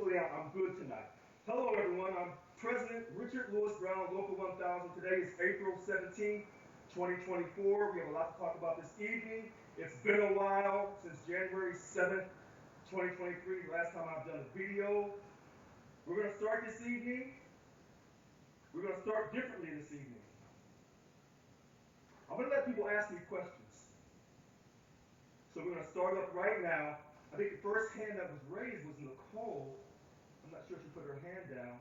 hopefully I'm good tonight. Hello everyone, I'm President Richard Lewis Brown, Local 1000. Today is April 17th, 2024. We have a lot to talk about this evening. It's been a while since January 7th, 2023, the last time I've done a video. We're going to start this evening. We're going to start differently this evening. I'm going to let people ask me questions. So we're going to start up right now. I think the first hand that was raised was Nicole. I'm not sure if she put her hand down.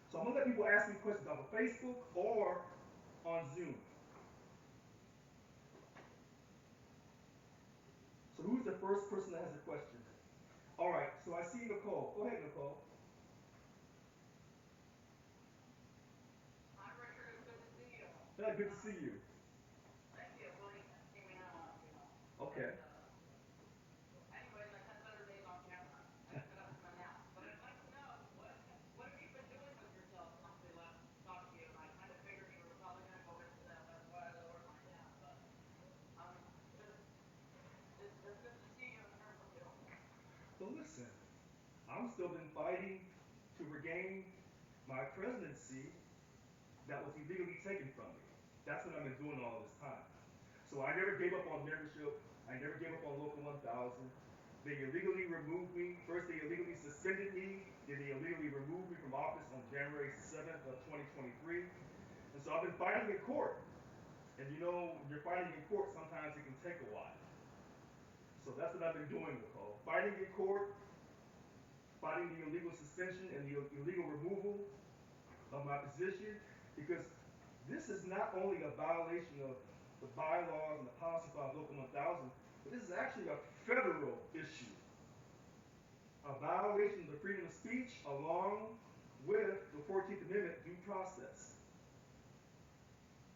So I'm going to let people ask me questions on Facebook or on Zoom. So who's the first person that has a question? All right, so I see Nicole. Go ahead, Nicole. Hi, Richard. It's good to see you. Yeah, good to see you. Thank you. Well, you can see me now, Okay. Anyways, I've had better days on camera. I just got up from a nap. But I'd like to know, what have you been doing with yourself since we last talked to you? And I kind of figured you were probably going to go into that. That's why I lowered my nap. But it's good to see you and hear from you. Well, listen, I'm still been fighting to regain my presidency that was illegally taken from me. That's what I've been doing all this time. So I never gave up on membership. I never gave up on Local 1000. They illegally removed me. First, they illegally suspended me. Then they illegally removed me from office on January 7th of 2023. And so I've been fighting in court. And you know, when you're fighting in court, sometimes it can take a while. So that's what I've been doing, Nicole. Fighting in court, fighting the illegal suspension and the illegal removal of my position, because this is not only a violation of the bylaws and the policy of Local 1000, but this is actually a federal issue. A violation of the freedom of speech along with the 14th Amendment due process.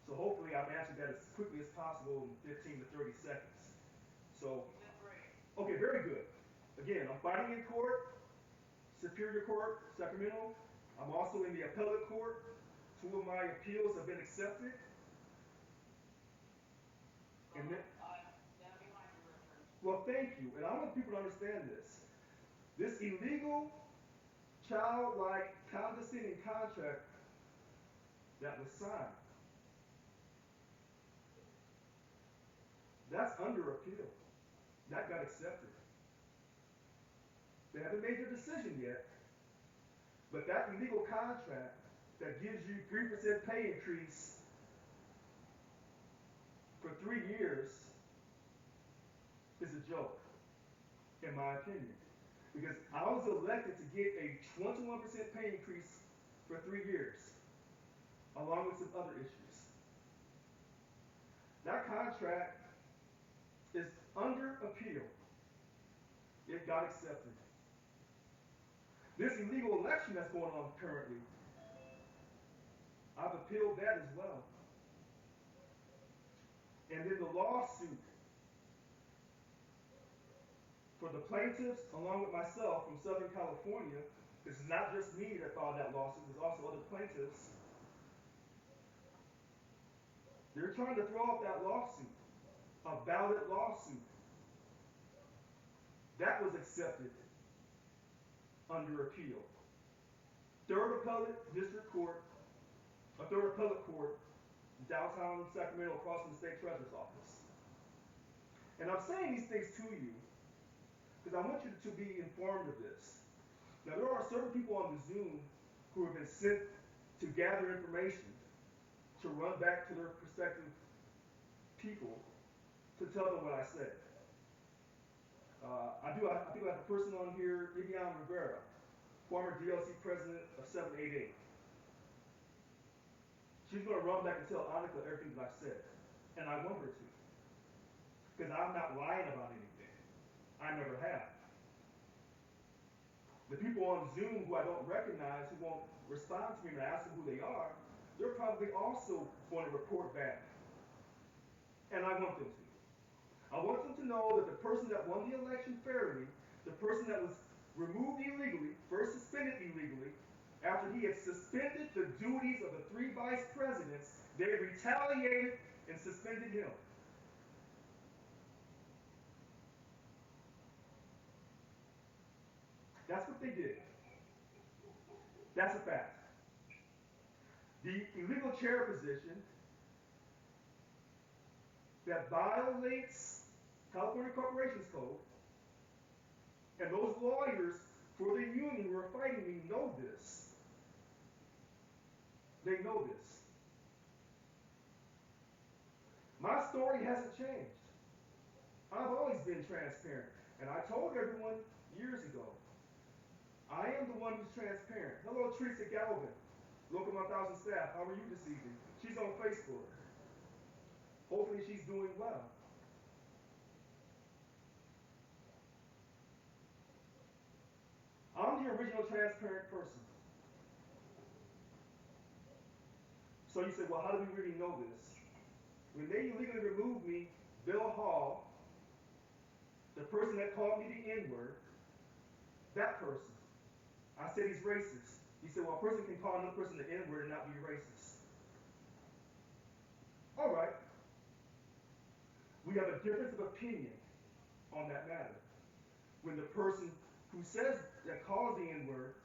So hopefully I've answered that as quickly as possible in 15 to 30 seconds. So, okay, very good. Again, I'm fighting in court, Superior Court, Sacramento. I'm also in the appellate court. 2 of my appeals have been accepted. And then, well, thank you. And I want people to understand this. This illegal, childlike, condescending contract that was signed, that's under appeal. That got accepted. They haven't made their decision yet, but that illegal contract that gives you 3% pay increase for 3 years is a joke, in my opinion. Because I was elected to get a 21% pay increase for 3 years, along with some other issues. That contract is under appeal. It got accepted. This illegal election that's going on currently, I've appealed that as well. And then the lawsuit for the plaintiffs, along with myself from Southern California, this is not just me that filed that lawsuit, there's also other plaintiffs. They're trying to throw out that lawsuit, a ballot lawsuit. That was accepted under appeal. Third appellate district court, a third appellate court, downtown Sacramento, across from the state treasurer's office. And I'm saying these things to you because I want you to be informed of this. Now, there are certain people on the Zoom who have been sent to gather information to run back to their prospective people to tell them what I said. I think I have a person on here, Vivian Rivera, former DLC president of 788. She's going to run back and tell Annika everything that I've said. And I want her to. Because I'm not lying about anything. I never have. The people on Zoom who I don't recognize, who won't respond to me when I ask them who they are, they're probably also going to report back. And I want them to. I want them to know that the person that won the election fairly, the person that was removed illegally, first suspended illegally, after he had suspended the duties of the 3 vice presidents, they retaliated and suspended him. That's what they did. That's a fact. The illegal chair position that violates California Corporations Code, and those lawyers for the union who are fighting me know this. They know this. My story hasn't changed. I've always been transparent. And I told everyone years ago, I am the one who's transparent. Hello, Teresa Galvin, Local 1000 staff. How are you this evening? She's on Facebook. Hopefully she's doing well. I'm the original transparent person. So you said, well, how do we really know this? When they illegally removed me, Bill Hall, the person that called me the N-word, that person, I said he's racist. He said, well, a person can call another person the N-word and not be racist. All right. We have a difference of opinion on that matter. When the person who says that calls the N-word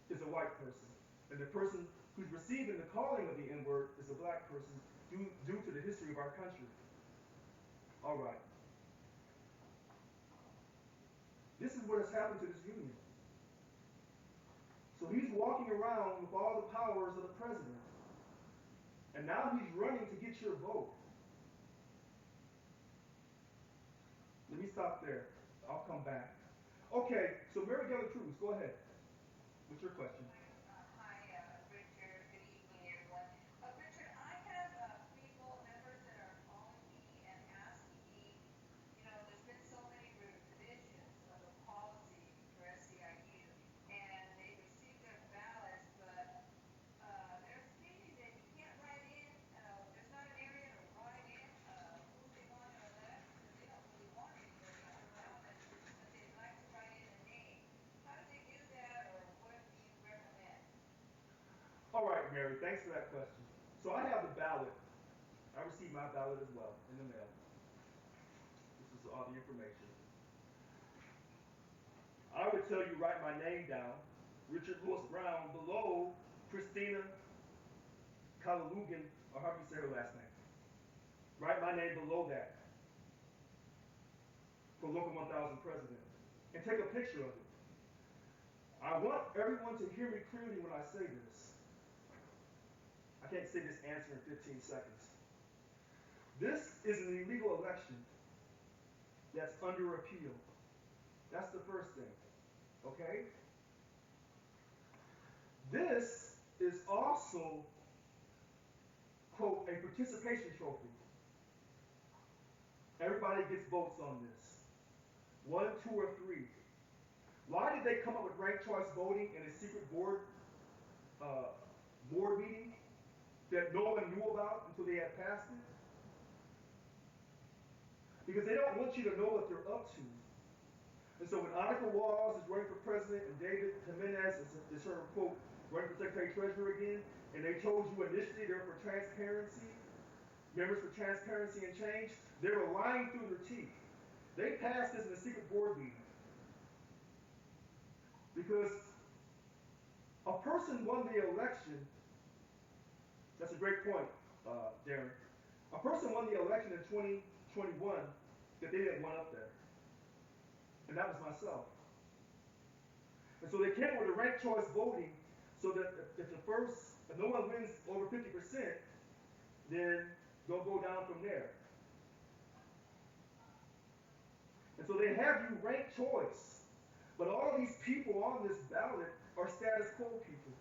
is a white person, and the person who's receiving the calling of the N-word is a black person due to the history of our country. All right. This is what has happened to this union. So he's walking around with all the powers of the president. And now he's running to get your vote. Let me stop there. I'll come back. Okay, so Mary Della Cruz, go ahead. What's your question? Richard. Good evening, everyone. Richard, I have people, members that are calling me and asking me, there's been so many revisions of the policy for SEIU, and they received their ballots, but they're stating that you can't write in, there's not an area to write in who they want to elect, because they don't really want anybody on the ballot, but they'd like to write in a name. How do they do that, or what do you recommend? All right, Mary, thanks for that question. So I have the ballot. I received my ballot as well in the mail. This is all the information. I would tell you write my name down, Richard Lewis Brown, below Christina Kalalugan, or however you say her last name. Write my name below that for Local 1000 President. And take a picture of it. I want everyone to hear me clearly when I say this. I can't say this answer in 15 seconds. This is an illegal election that's under appeal. That's the first thing. Okay? This is also, quote, a participation trophy. Everybody gets votes on this. 1, 2, or 3. Why did they come up with ranked choice voting in a secret board meeting that no one knew about until they had passed it? Because they don't want you to know what they're up to. And so when Annika Walls is running for president and David Jimenez is her, quote, running for secretary treasurer again, and they told you initially they're for transparency, members for transparency and change, they were lying through their teeth. They passed this in a secret board meeting. Because a person won the election, that's a great point, Darren. A person won the election in 2021 that they didn't want up there. And that was myself. And so they came with a ranked choice voting so that if no one wins over 50%, then they'll go down from there. And so they have you ranked choice. But all of these people on this ballot are status quo people.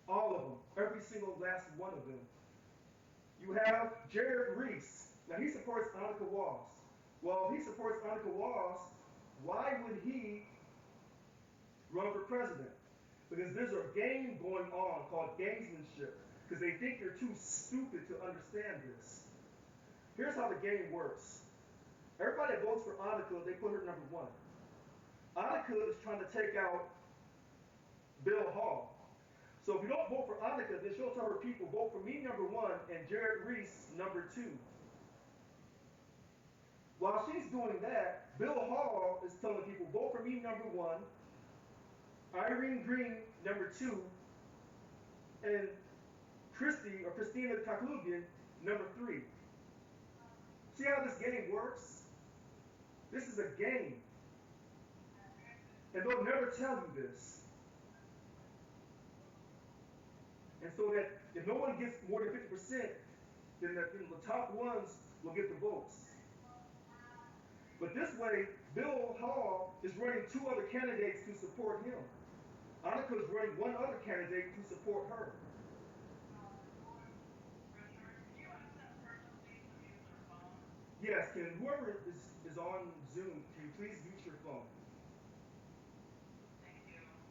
All of them. Every single last one of them. You have Jared Reese. Now he supports Annika Walls. Well, if he supports Annika Walls, why would he run for president? Because there's a game going on called gamesmanship. Because they think you're too stupid to understand this. Here's how the game works. Everybody that votes for Annika, they put her number 1. Annika is trying to take out Bill Hall. So if you don't vote for Annika, then she'll tell her people, vote for me number 1 and Jared Reese number 2. While she's doing that, Bill Hall is telling people, will vote for me number one, Irene Green number two, and Christina Taklugian number three. See how this game works? This is a game. And they'll never tell you this. And so that if no one gets more than 50%, then the top ones will get the votes. But this way, Bill Hall is running two other candidates to support him. Annika is running one other candidate to support her. Yes, can whoever is on Zoom, can you please mute your phone?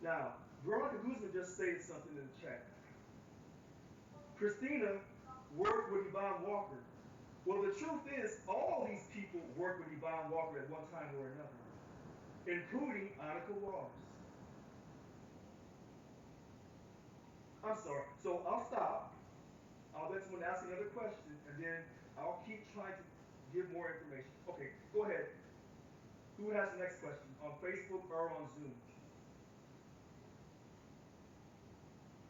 Now, Veronica Guzman just stated something in the chat. Christina worked with Yvonne Walker. Well, the truth is, all these people worked with Yvonne Walker at one time or another, including Annika Walls. I'm sorry. So I'll stop. I'll let someone ask another question, and then I'll keep trying to give more information. Okay, go ahead. Who has the next question on Facebook or on Zoom?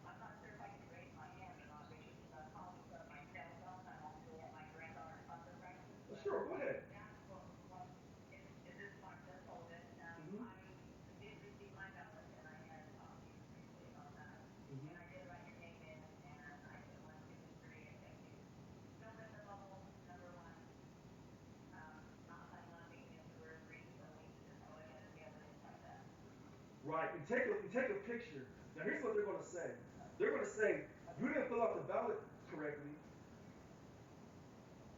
I'm not sure if I can raise my hand or not because I'm calling from my cell phone. I'm actually at my granddaughter's soccer practice. Sure, go ahead. Is this my first hold-in? Mm-hmm. I did receive my ballot, and I had talked to you briefly about that. Mm-hmm. And I did write your name in, and I put 1, 2, and 3, and thank you. Filled in the bubble, number 1. Not planning on making it to Rotary, so we can just go ahead and get it like that. Right, and take a picture. Now here's what they're going to say. They're going to say, you didn't fill out the ballot correctly,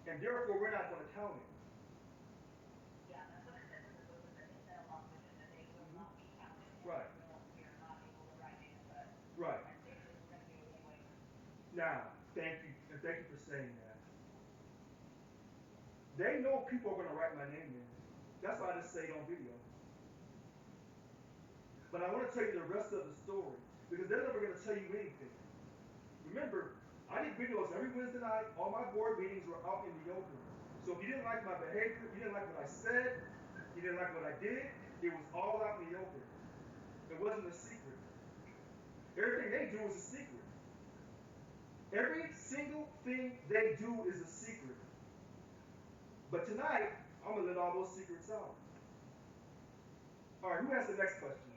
and therefore we're not going to count it. Yeah, that's what it says in the book, that they said along with it, that they will Mm-hmm. not be counted. Right. We are not able to write in, but Right. I think it's going to be anyway. Now, thank you, and thank you for saying that. They know people are going to write my name in. That's why I just say it on video. But I want to tell you the rest of the story, because they're never going to tell you anything. Remember, I did videos every Wednesday night. All my board meetings were out in the open. So if you didn't like my behavior, you didn't like what I said, you didn't like what I did, it was all out in the open. It wasn't a secret. Everything they do is a secret. Every single thing they do is a secret. But tonight, I'm going to let all those secrets out. All right, who has the next question?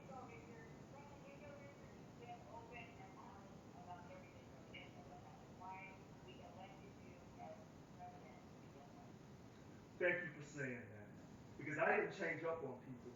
Thank you for saying that. Because I didn't change up on people.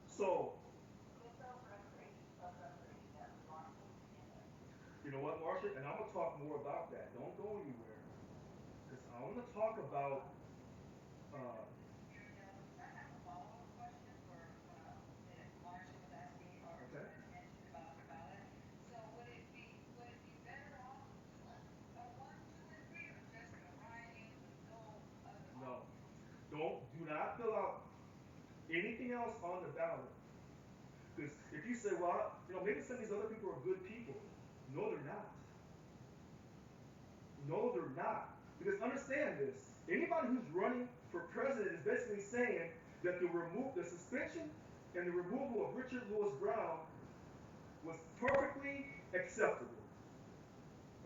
So, you know what, Marcia? And I'm going to talk more about that. Don't go anywhere. Because I want to talk about. I have a follow-up question for that Marcia was asking or Okay. mentioned about the ballot. So would it be better off a 1, 2, and 3, or just to write in with no other No. options? Do not fill out anything else on the ballot. Because if you say, well, maybe some of these other people are good people. No, they're not. No, they're not. Because understand this. Anybody who's running for president is basically saying that the suspension and the removal of Richard Louis Brown was perfectly acceptable.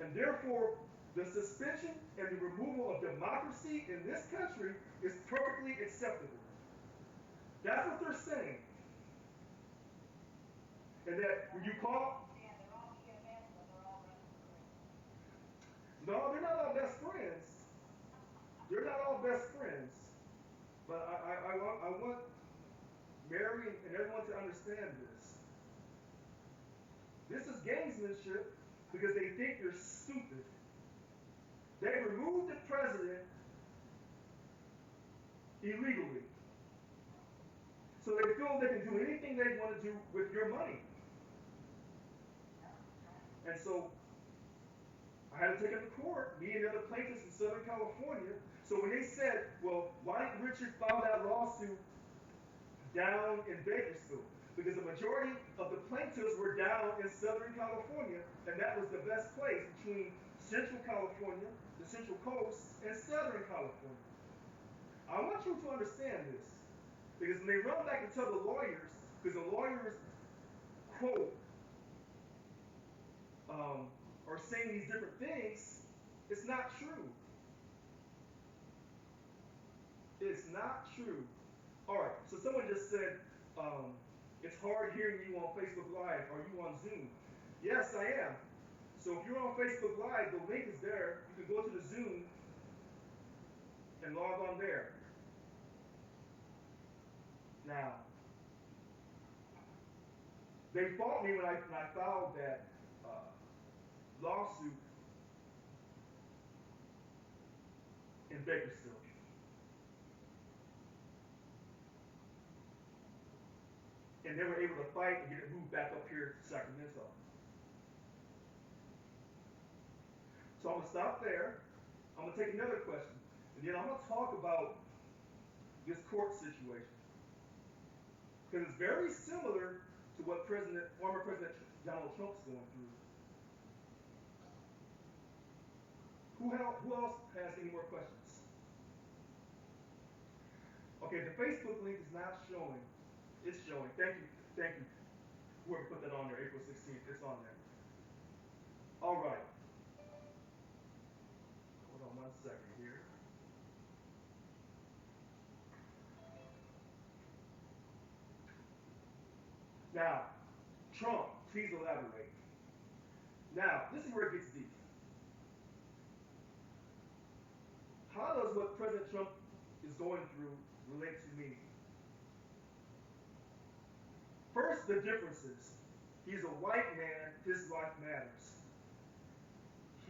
And therefore, the suspension and the removal of democracy in this country is perfectly acceptable. That's what they're saying. And that when you call. No, they're not all best friends. They're not all best friends. But I want Mary and everyone to understand this. This is gamesmanship because they think you're stupid. They removed the president illegally. So they feel they can do anything they want to do with your money. And so I had to take it to court, me and the other plaintiffs in Southern California. So when they said, well, why didn't Richard file that lawsuit down in Bakersfield? Because the majority of the plaintiffs were down in Southern California, and that was the best place between Central California, the Central Coast, and Southern California. I want you to understand this. Because when they run back and tell the lawyers, because the lawyers quote are saying these different things, it's not true. It's not true. All right, so someone just said, it's hard hearing you on Facebook Live. Are you on Zoom? Yes, I am. So if you're on Facebook Live, the link is there. You can go to the Zoom and log on there. Now, they fought me when I filed that lawsuit in Bakersfield. And they were able to fight and get it moved back up here to Sacramento. So I'm going to stop there. I'm going to take another question. And then I'm going to talk about this court situation. Because it's very similar to what former President Donald Trump's going through. Who else has any more questions? Okay, the Facebook link is not showing. It's showing. Thank you. Thank you. Whoever put that on there, April 16th, it's on there. All right. Hold on 1 second here. Now, Trump, please elaborate. Now, this is where it gets deep. How does what President Trump is going through relate to me? First, the differences. He's a white man, his life matters.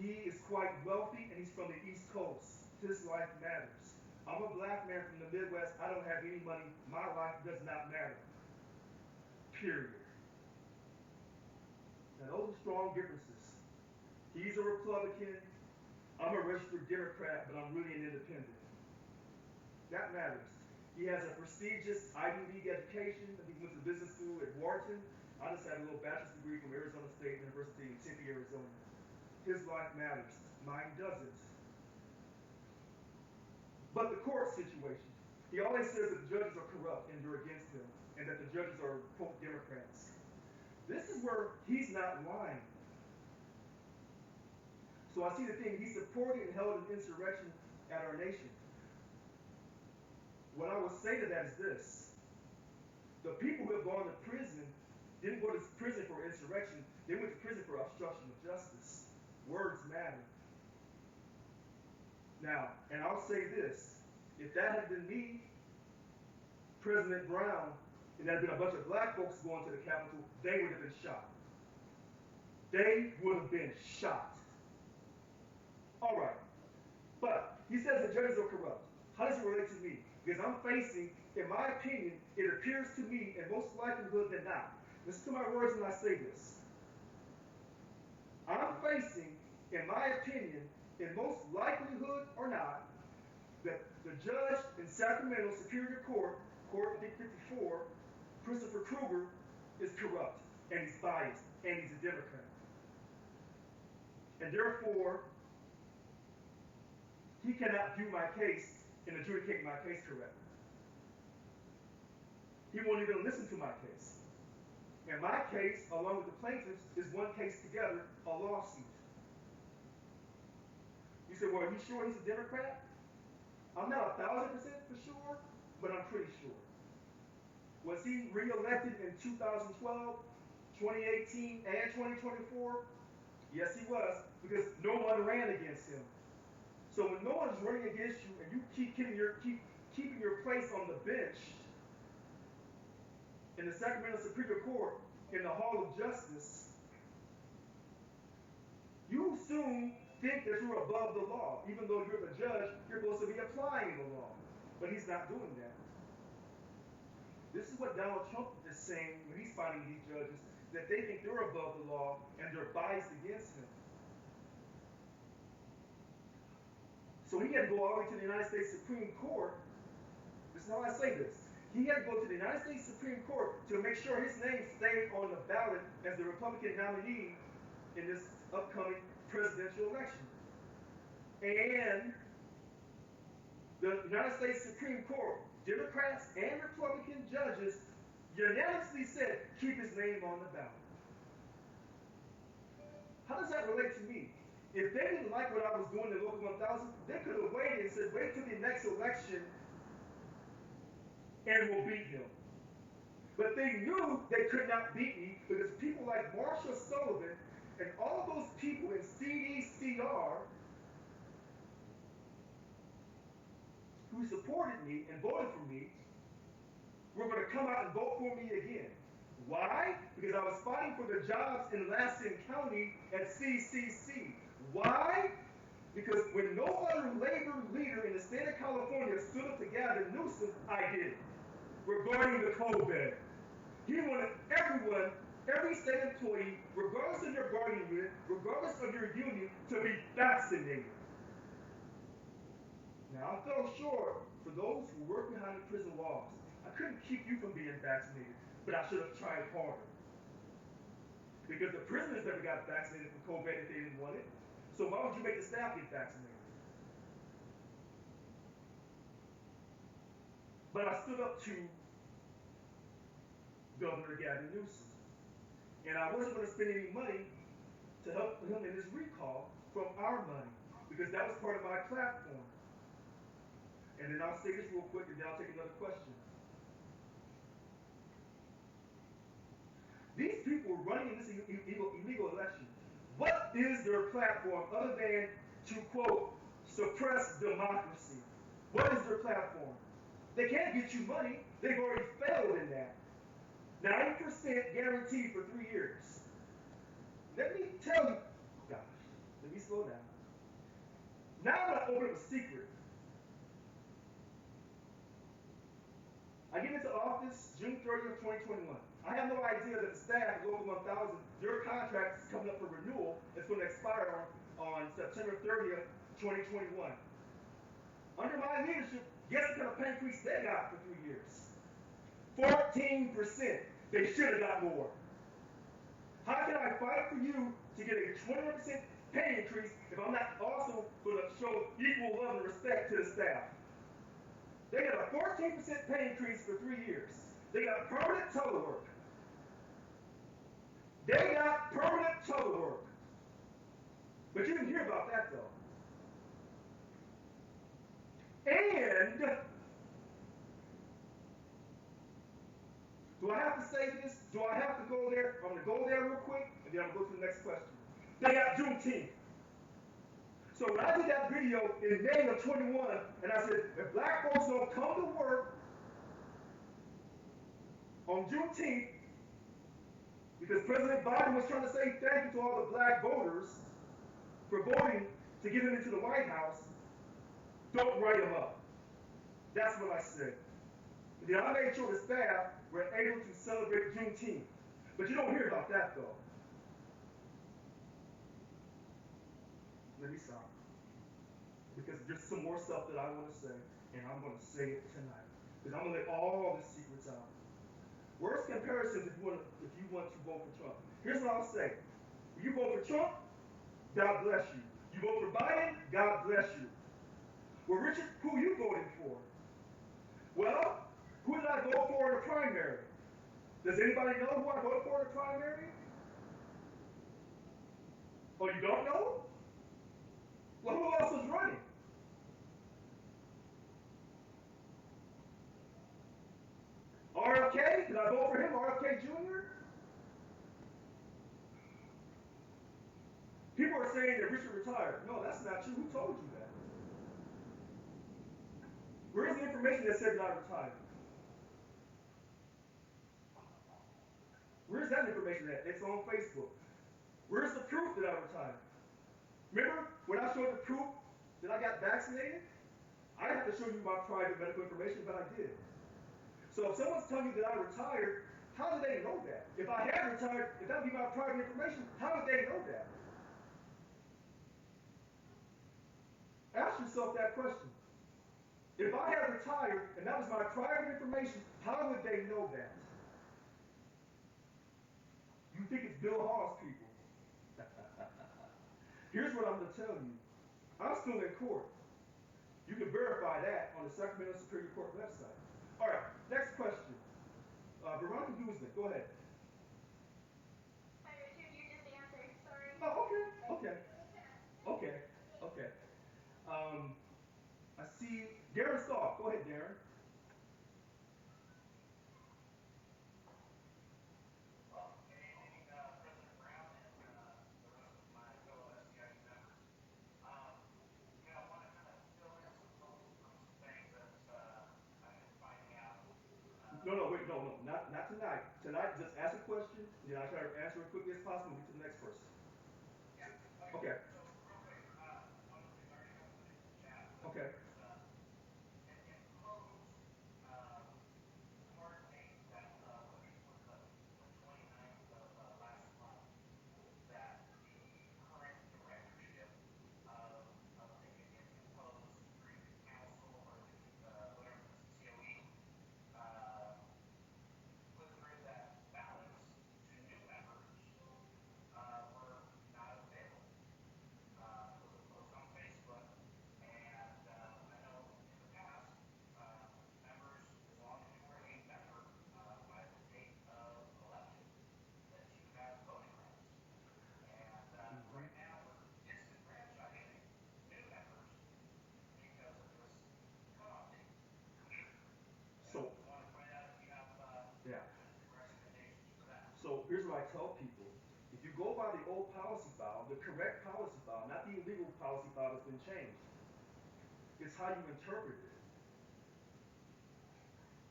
He is quite wealthy and he's from the East Coast. His life matters. I'm a black man from the Midwest. I don't have any money. My life does not matter. Period. Now, those are strong differences. He's a Republican. I'm a registered Democrat, but I'm really an independent. That matters. He has a prestigious Ivy League education. I think he went to business school at Wharton. I just had a little bachelor's degree from Arizona State University in Tempe, Arizona. His life matters. Mine doesn't. But the court situation. He always says that the judges are corrupt and they're against him, and that the judges are, quote, Democrats. This is where he's not lying. So I see the thing. He supported and held an insurrection at our nation. What I would say to that is this. The people who have gone to prison didn't go to prison for insurrection. They went to prison for obstruction of justice. Words matter. Now, and I'll say this. If that had been me, President Brown, and there had been a bunch of black folks going to the Capitol, they would have been shot. They would have been shot. All right. But he says the judges are corrupt. How does it relate to me? Because I'm facing, in my opinion, it appears to me, in most likelihood than not. Listen to my words when I say this. I'm facing, in my opinion, in most likelihood or not, that the judge in Sacramento Superior Court, Court 54, Christopher Krueger, is corrupt, and he's biased, and he's a Democrat. And therefore, he cannot do my case and adjudicate my case correctly. He won't even listen to my case. And my case, along with the plaintiffs, is one case together, a lawsuit. You say, well, are you sure he's a Democrat? I'm not 1,000% for sure, but I'm pretty sure. Was he re-elected in 2012, 2018, and 2024? Yes, he was, because no one ran against him. So when no one's running against you and you keep keeping your place on the bench in the Sacramento Superior Court in the Hall of Justice, you soon think that you're above the law. Even though you're the judge, you're supposed to be applying the law. But he's not doing that. This is what Donald Trump is saying when he's fighting these judges, that they think they're above the law and they're biased against him. So he had to go all the way to the United States Supreme Court. This is how I say this. He had to go to the United States Supreme Court to make sure his name stayed on the ballot as the Republican nominee in this upcoming presidential election. And the United States Supreme Court, Democrats and Republican judges unanimously said, keep his name on the ballot. How does that relate to me? If they didn't like what I was doing in Local 1000, they could have waited and said, wait till the next election and we'll beat him. But they knew they could not beat me because people like Marshall Sullivan and all those people in CDCR who supported me and voted for me were going to come out and vote for me again. Why? Because I was fighting for the jobs in Lassen County at CCC. Why? Because when no other labor leader in the state of California stood up to Gavin Newsom, I did, regarding the COVID. He wanted everyone, every state employee, regardless of your bargaining unit, regardless of your union, to be vaccinated. Now, I fell short for those who work behind the prison walls. I couldn't keep you from being vaccinated, but I should have tried harder. Because the prisoners never got vaccinated for COVID if they didn't want it. So why would you make the staff get vaccinated? But I stood up to Governor Gavin Newsom. And I wasn't going to spend any money to help him in his recall from our money, because that was part of my platform. And then I'll say this real quick, and then I'll take another question. These people running in this illegal election, what is their platform other than to, quote, suppress democracy? What is their platform? They can't get you money. They've already failed in that. 90% guaranteed for 3 years. Let me tell you, gosh, let me slow down. Now I'm going to open up a secret. I get into office June 30th, 2021. I have no idea that the staff at Local 1000, their contract is coming up for renewal. It's going to expire on September 30th, 2021. Under my leadership, guess what kind of pay increase they got for 3 years? 14%. They should have got more. How can I fight for you to get a 21% pay increase if I'm not also going to show equal love and respect to the staff? They got a 14% pay increase for 3 years. They got permanent telework. They got permanent telework. But you didn't hear about that though. And do I have to say this? Do I have to go there? I'm going to go there real quick, and then I'm going to go to the next question. They got Juneteenth. So when I did that video in May of 21, and I said, if black folks don't come to work on Juneteenth, because President Biden was trying to say thank you to all the black voters for voting to get him into the White House, don't write him up. That's what I said. And then I made sure the staff were able to celebrate Juneteenth. But you don't hear about that though. Let me stop. Because there's some more stuff that I want to say, and I'm going to say it tonight. Because I'm going to let all the secrets out. Worst comparisons if you want to vote for Trump. Here's what I'll say. When you vote for Trump, God bless you. You vote for Biden, God bless you. Well, Richard, who you voting for? Well, who did I vote for in the primary? Does anybody know who I voted for in the primary? Oh, you don't know? Well, who else was running? RFK? Did I vote for him, RFK Jr.? People are saying that Richard retired. No, that's not true. Who told you that? Where's the information that said that I retired? Where's that information at? It's on Facebook. Where's the proof that I retired? Remember when I showed the proof that I got vaccinated? I didn't have to show you my private medical information, but I did. So if someone's telling you that I retired, how do they know that? If I had retired, if that would be my private information, how would they know that? Ask yourself that question. If I had retired and that was my private information, how would they know that? You think it's Bill Hall's people. Here's what I'm going to tell you. I'm still in court. You can verify that on the Sacramento Superior Court website. All right, next question. Veronica Guzman, go ahead. Hi, Richard. You just answered. Sorry. Oh, okay, okay, okay. Um, I see Darren Stahl. Go ahead, Darren. No, no, wait, no, no, not tonight. Tonight, just ask a question, and then I try to answer it quickly as possible and get to the next person. Okay, okay. Mhm. So, yeah. So here's what I tell people. If you go by the old policy file, the correct policy file, not the illegal policy file that's been changed, it's how you interpret it.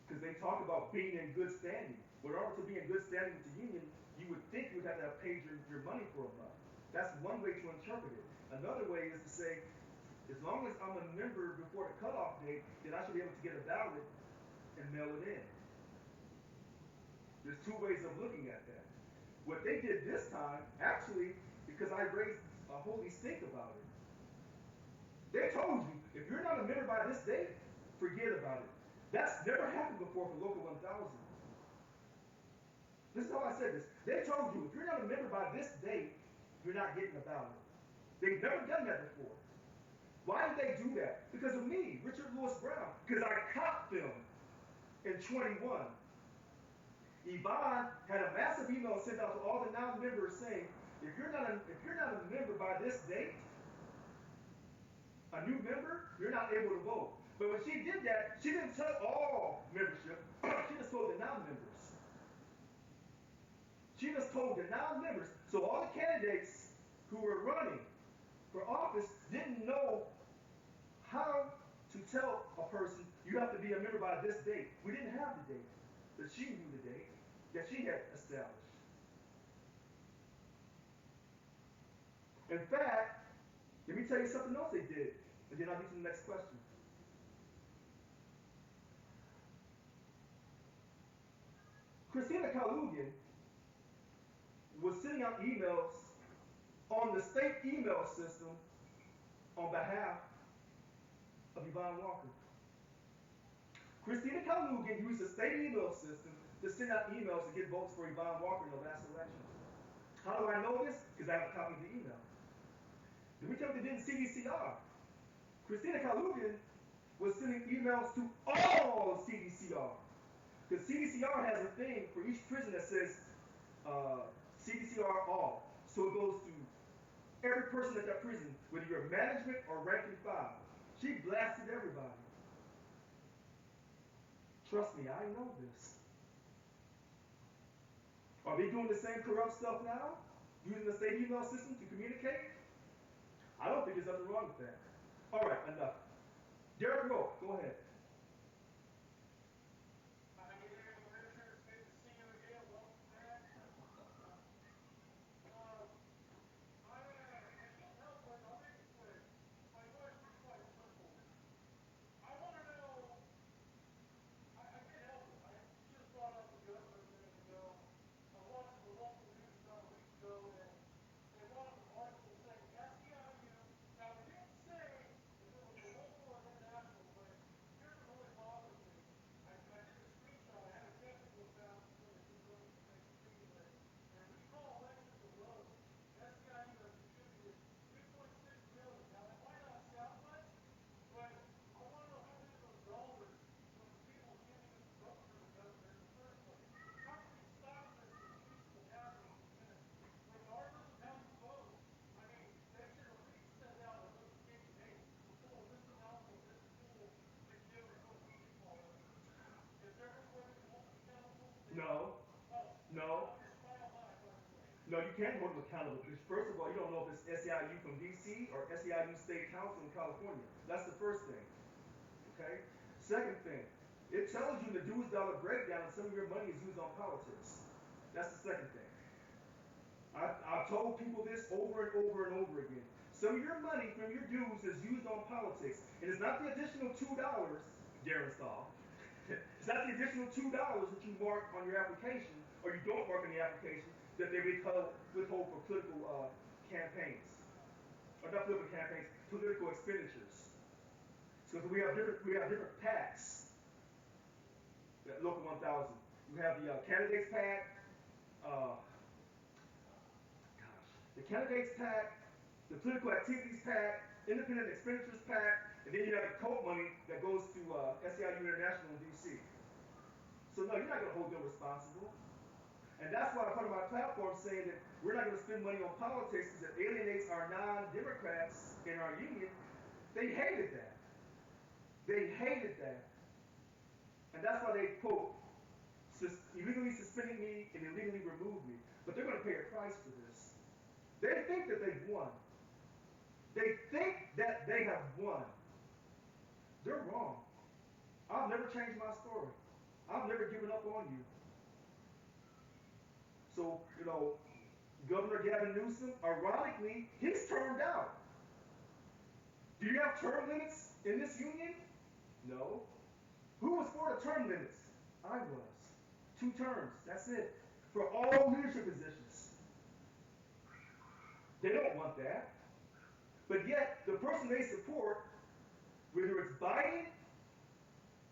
Because they talk about being in good standing. But in order to be in good standing with the union, you would think you would have to have paid your money for a month. That's one way to interpret it. Another way is to say, as long as I'm a member before the cutoff date, then I should be able to get a ballot and mail it in. There's two ways of looking at that. What they did this time, actually, because I raised a holy stink about it, they told you, if you're not a member by this date, forget about it. That's never happened before for Local 1000. This is how I said this. They told you, if you're not a member by this date, you're not getting a ballot. They've never done that before. Why did they do that? Because of me, Richard Lewis Brown. Because I caught them in 21. Yvonne had a massive email sent out to all the non-members saying, if you're not a member by this date, a new member, you're not able to vote. But when she did that, she didn't tell all membership. She just told the non-members. She just told the non-members. So all the candidates who were running for office didn't know how to tell a person you have to be a member by this date. We didn't have the date, but she knew the date that she had established. In fact, let me tell you something else they did, and then I'll get to the next question. Christina Kalugian was sending out emails on the state email system on behalf of Yvonne Walker. Christina Kalugian used the state email system to send out emails to get votes for Yvonne Walker in the last election. How do I know this? Because I have a copy of the email. Let me tell you what they did in CDCR. Christina Kalugian was sending emails to all CDCR. Because CDCR has a thing for each prison that says CDCR all. So it goes to every person at that prison, whether you're management or rank and file. She blasted everybody. Trust me, I know this. Are they doing the same corrupt stuff now? Using the state email system to communicate? I don't think there's nothing wrong with that. All right, enough. Derek Rowe, go ahead. No, no, no, you can't hold them accountable because first of all, you don't know if it's SEIU from DC or SEIU State Council in California. That's the first thing. Okay? Second thing, it tells you the dues dollar breakdown and some of your money is used on politics. That's the second thing. I've told people this over and over and over again. Some of your money from your dues is used on politics. And it's not the additional $2, Darren Stahl. It's not the additional $2 that you mark on your application, or you don't mark on the application, that they withhold for political campaigns. Or not political campaigns, political expenditures. So we have different PACs, that Local 1000. You have the candidates PAC, uh, gosh, the candidates PAC, the political activities PAC, independent expenditures PAC, and then you have the COPE money that goes to SEIU International in DC. So no, you're not going to hold them responsible. And that's why I put on my platform saying that we're not going to spend money on politics because it alienates our non-Democrats in our union. They hated that. They hated that. And that's why they, quote, illegally suspended me and illegally removed me. But they're going to pay a price for this. They think that they've won. They think that they have won. They're wrong. I've never changed my story. I've never given up on you. So, Governor Gavin Newsom, ironically, he's termed out. Do you have term limits in this union? No. Who was for the term limits? I was. 2 terms, that's it. For all leadership positions. They don't want that. But yet, the person they support, whether it's Biden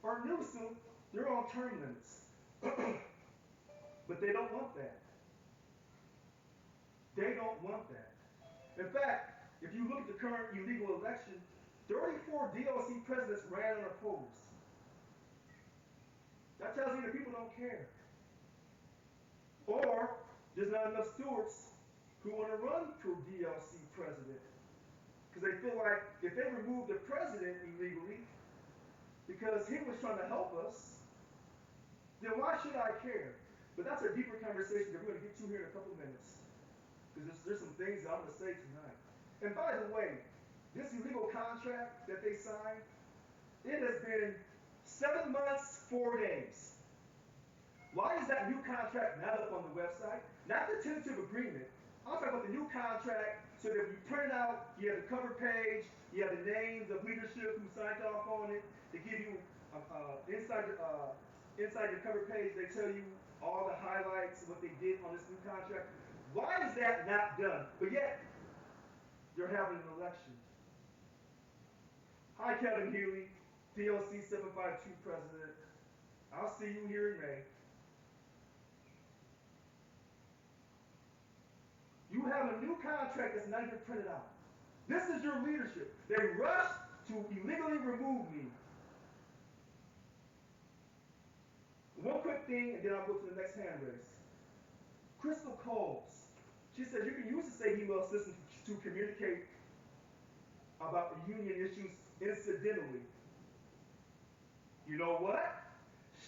or Newsom, they're on term limits. But they don't want that. They don't want that. In fact, if you look at the current illegal election, 34 DLC presidents ran unopposed. That tells me that people don't care. Or there's not enough stewards who want to run for DLC president. Because they feel like if they remove the president illegally, because he was trying to help us, then why should I care? But that's a deeper conversation that we're going to get to here in a couple of minutes. Because there's some things that I'm going to say tonight. And by the way, this illegal contract that they signed, it has been 7 months, 4 days. Why is that new contract not up on the website? Not the tentative agreement. I'm talking about the new contract so that you print it out, you have the cover page, you have the names of leadership who signed off on it. They give you inside the cover page, they tell you all the highlights of what they did on this new contract. Why is that not done? But yet, you're having an election. Hi, Kevin Healy, DLC 752 president. I'll see you here in May. You have a new contract that's not even printed out. This is your leadership. They rushed to illegally remove me. One quick thing, and then I'll go to the next hand raise. Crystal Coles. She says you can use the same email system to communicate about the union issues incidentally. You know what?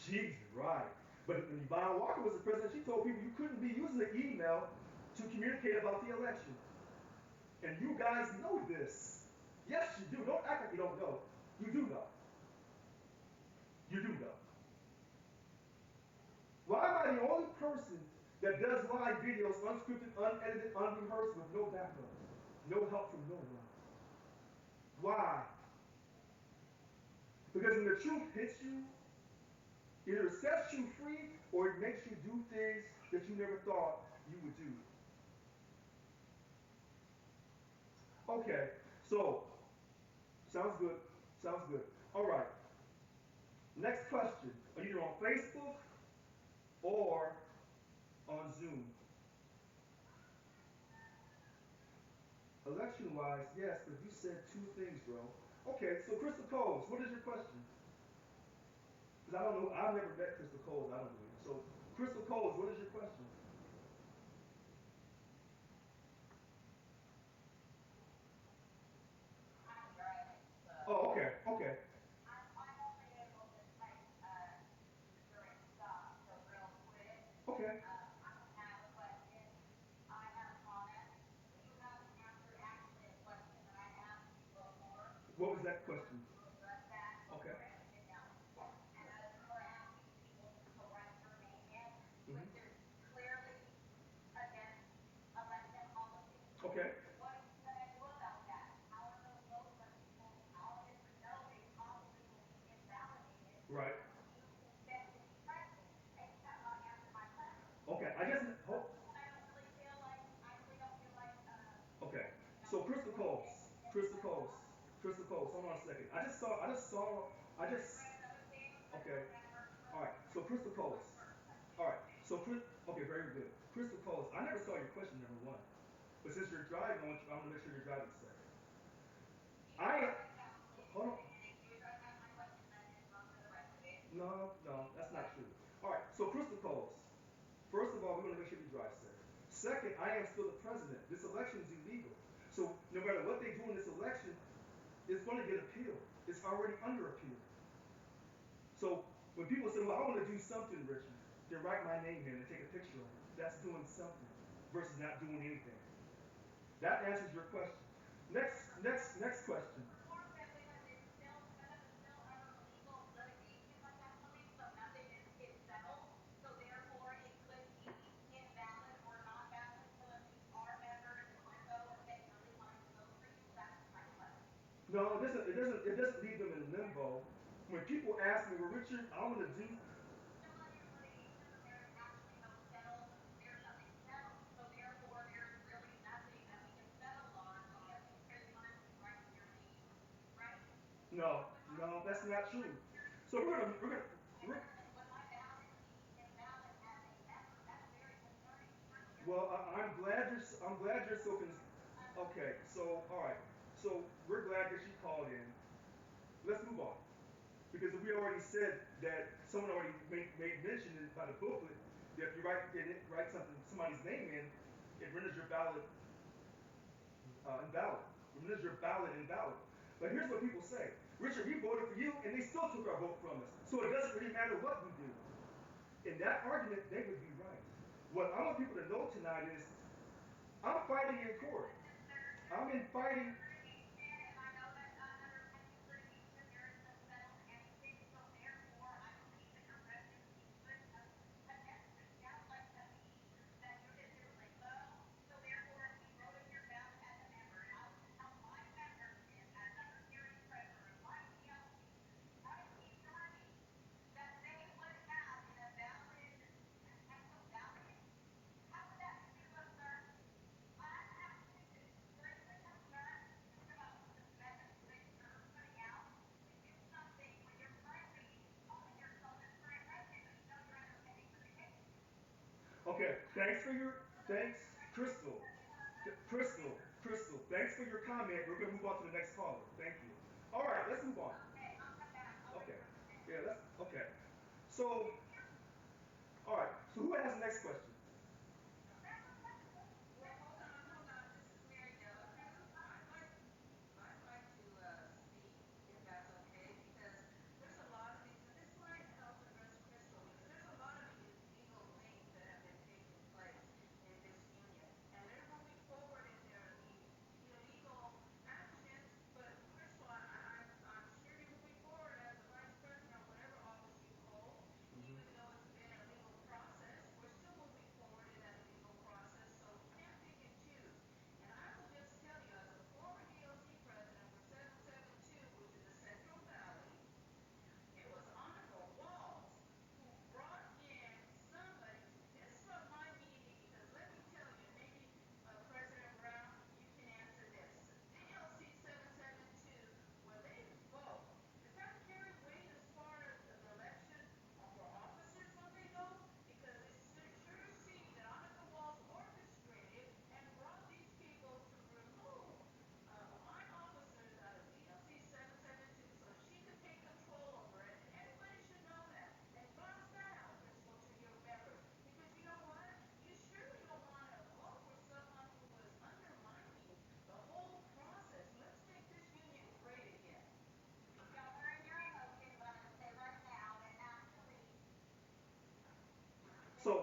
She's right. But when Yvonne Walker was the president, she told people you couldn't be using the email to communicate about the election. And you guys know this. Yes, you do. Don't act like you don't know. You do know. You do know. Why am I the only person that does live videos, unscripted, unedited, unrehearsed, with no backup? No help from no one. Why? Because when the truth hits you, either it sets you free or it makes you do things that you never thought you would do. Okay, so, sounds good. Sounds good. All right. Next question. Are you either on Facebook or on Zoom? Election wise, yes, but you said 2 things, bro. Okay, so Crystal Coles, what is your question? Because I don't know, I've never met Crystal Coles, I don't believe. So, Crystal Coles, what is your question? I'm driving, so. Oh, okay, okay. I'm only able to type during stop, so real quick. Okay. have a question. I have a comment. You haven't answered actually a question that I asked you before. What was I that just wanted question? to address that Okay. for everything else. And you were asking people to write your name in, Hmm. which is clearly against election policy. Okay. What are you gonna do about that? How are those votes that people, all of you know they probably will be invalidated Right. if you consent to be president? And you have not answered my question. Okay. I just hope. I really don't feel like, Okay. you know, So Crystal going Coles, next to Crystal that Coles, law. Crystal Coles. Hold on a second. I Can I just. try another thing? Let Okay. her All right. first. So Crystal You're Coles. going first. I All can't right. finish So talking. Okay, very good. Crystal Coles. I never saw your question, number one. But since you're driving, I want to make sure you're driving safe. You can I go right now, please. hold on. And if you don't have my question, then it's on to the rest of it. No, no, that's not But true. All right. So Crystal Coles. First of all, we want to make sure you drive safe. Second, I am still the president. This election is illegal. So no matter what they do in this election, it's going to get appealed. It's already under appeal. So when people say, well, I want to do something, Richard, then write my name in and take a picture of it. That's doing something versus not doing anything. That answers your question. Next question. reform that because it's still because it's still under legal litigation essentially, so nothing is settled. So therefore it could be invalid or not valid. So if you are members in limbo if they really wanted to vote for you, that's my question. No, it doesn't leave them in limbo. When people ask me, well, Richard, I want to do. Still under litigation, but there is actually no settled. There's nothing settled. So therefore there's really nothing that we can settle on because you pretty much write your name, right? No, So would my no, that's would not my true. hearing So be we're would my ballot be invalid as a member? That's very concerning for me. well, I'm glad you're so okay. So all right. So we're glad that you called in. Let's move on because we already said that someone already made mention by the booklet that if you write something somebody's name in, it renders your ballot invalid. It renders your ballot invalid. But here's what people say: Richard, we voted for you, and they still took our vote from us. So it doesn't really matter what we do. In that argument, they would be right. What I want people to know tonight is I'm fighting in court. I'm in There is fighting. litigation, and I know that under pending litigation there is no settled anything. So therefore, I believe that your presidency could potentially sound like to me that you're in your limbo. So therefore, if you voted your ballot as a member, and I will tell my members this as the hearing treasurer of my PLC right before me, that they would have in a valid potential ballot. How would that be true, sir? I'm actually extremely concerned just about the message that you're putting out to do something when you're currently calling yourself the current president, but you know you're under pending litigation. Okay, thanks for your That's thanks, Crystal. Crystal, Crystal, thanks for your comment. We're gonna move on to the next caller. Thank you. All right, let's move on. okay. I'll come back. I'll wait Okay. for a minute. Yeah, that's okay. So, all right. So who has the next question? Well, hold on. This is Mary Della Cruz. I'd like to speak, if that's okay, because there's a lot of these, and this might help address Crystal, because there's a lot of illegal things that have been taking place in this union, and they're moving forward in their illegal actions. But Crystal, I'm sure you're moving forward as the vice president or whatever office you hold, Mm-hmm. even though it's been a legal process. We're still moving forward in that legal process, so we can't pick and choose. And I will just tell you, as a former DOC president for 772, which is the Central Valley, it was Honorable Walls who brought in somebody to disrupt my meeting because let me tell you, and maybe President Brown, you can answer this. DLC 772, when they vote, does that carry weight as far as the election for officers, don't they know? Because it sure seems that Honorable Walls orchestrated and brought these people to remove my officers out of DLC 772 so she could take control over it. And everybody should know that. And bounce that out, Crystal, to your members. Because you know what? You surely don't want to vote for someone who is undermining the whole process. Let's make this union great again. Y'all are in your emotions, but I'm going to say right now that actually So,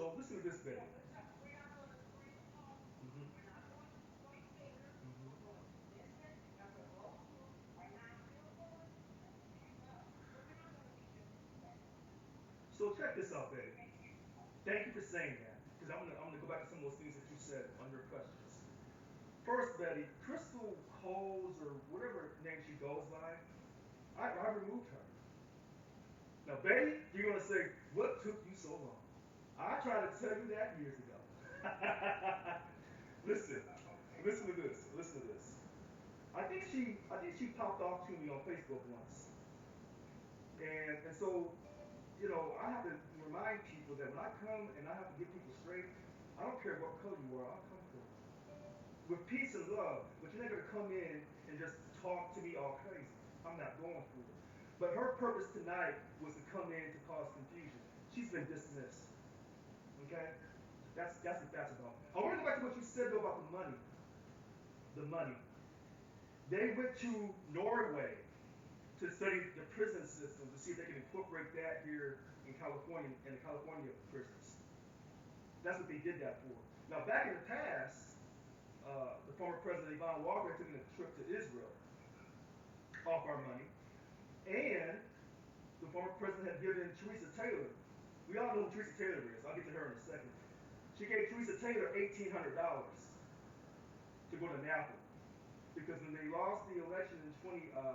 So listen to this, Betty. Yeah, listen, we're not going to scream and talk. Mm-hmm. We're not going to point fingers. Mm-hmm. We're going to listen. That's what adults do. Right now, I feel for us. Let's stand up. But we're not going to be disrespectful. So check this out, Betty. Thank you for saying that, because I'm gonna go back to some of those things that you said on your questions. First, Betty, Crystal Coles or whatever name she goes by, I removed her. Now, Betty, you're gonna say, what took you so long? I tried to tell you that years ago. listen, listen to this. Listen to this. I think she popped off to me on Facebook once, and so I have to remind people that when I come and I have to get people straight, I don't care what color you are, I'll come through with peace and love. But you're not gonna come in and just talk to me all crazy. I'm not going through it. But her purpose tonight was to come in to cause confusion. She's been dismissed. Okay? That's what that's about. I want to go back to what you said though about the money. The money. They went to Norway to study the prison system to see if they can incorporate that here in California, in the California prisons. That's what they did that for. Now, back in the past, the former president Yvonne Walker took a trip to Israel off our money, and the former president had given Teresa Taylor. We all know who Teresa Taylor is. I'll get to her in a second. She gave Teresa Taylor $1,800 to go to Napa because when they lost the election in 2018,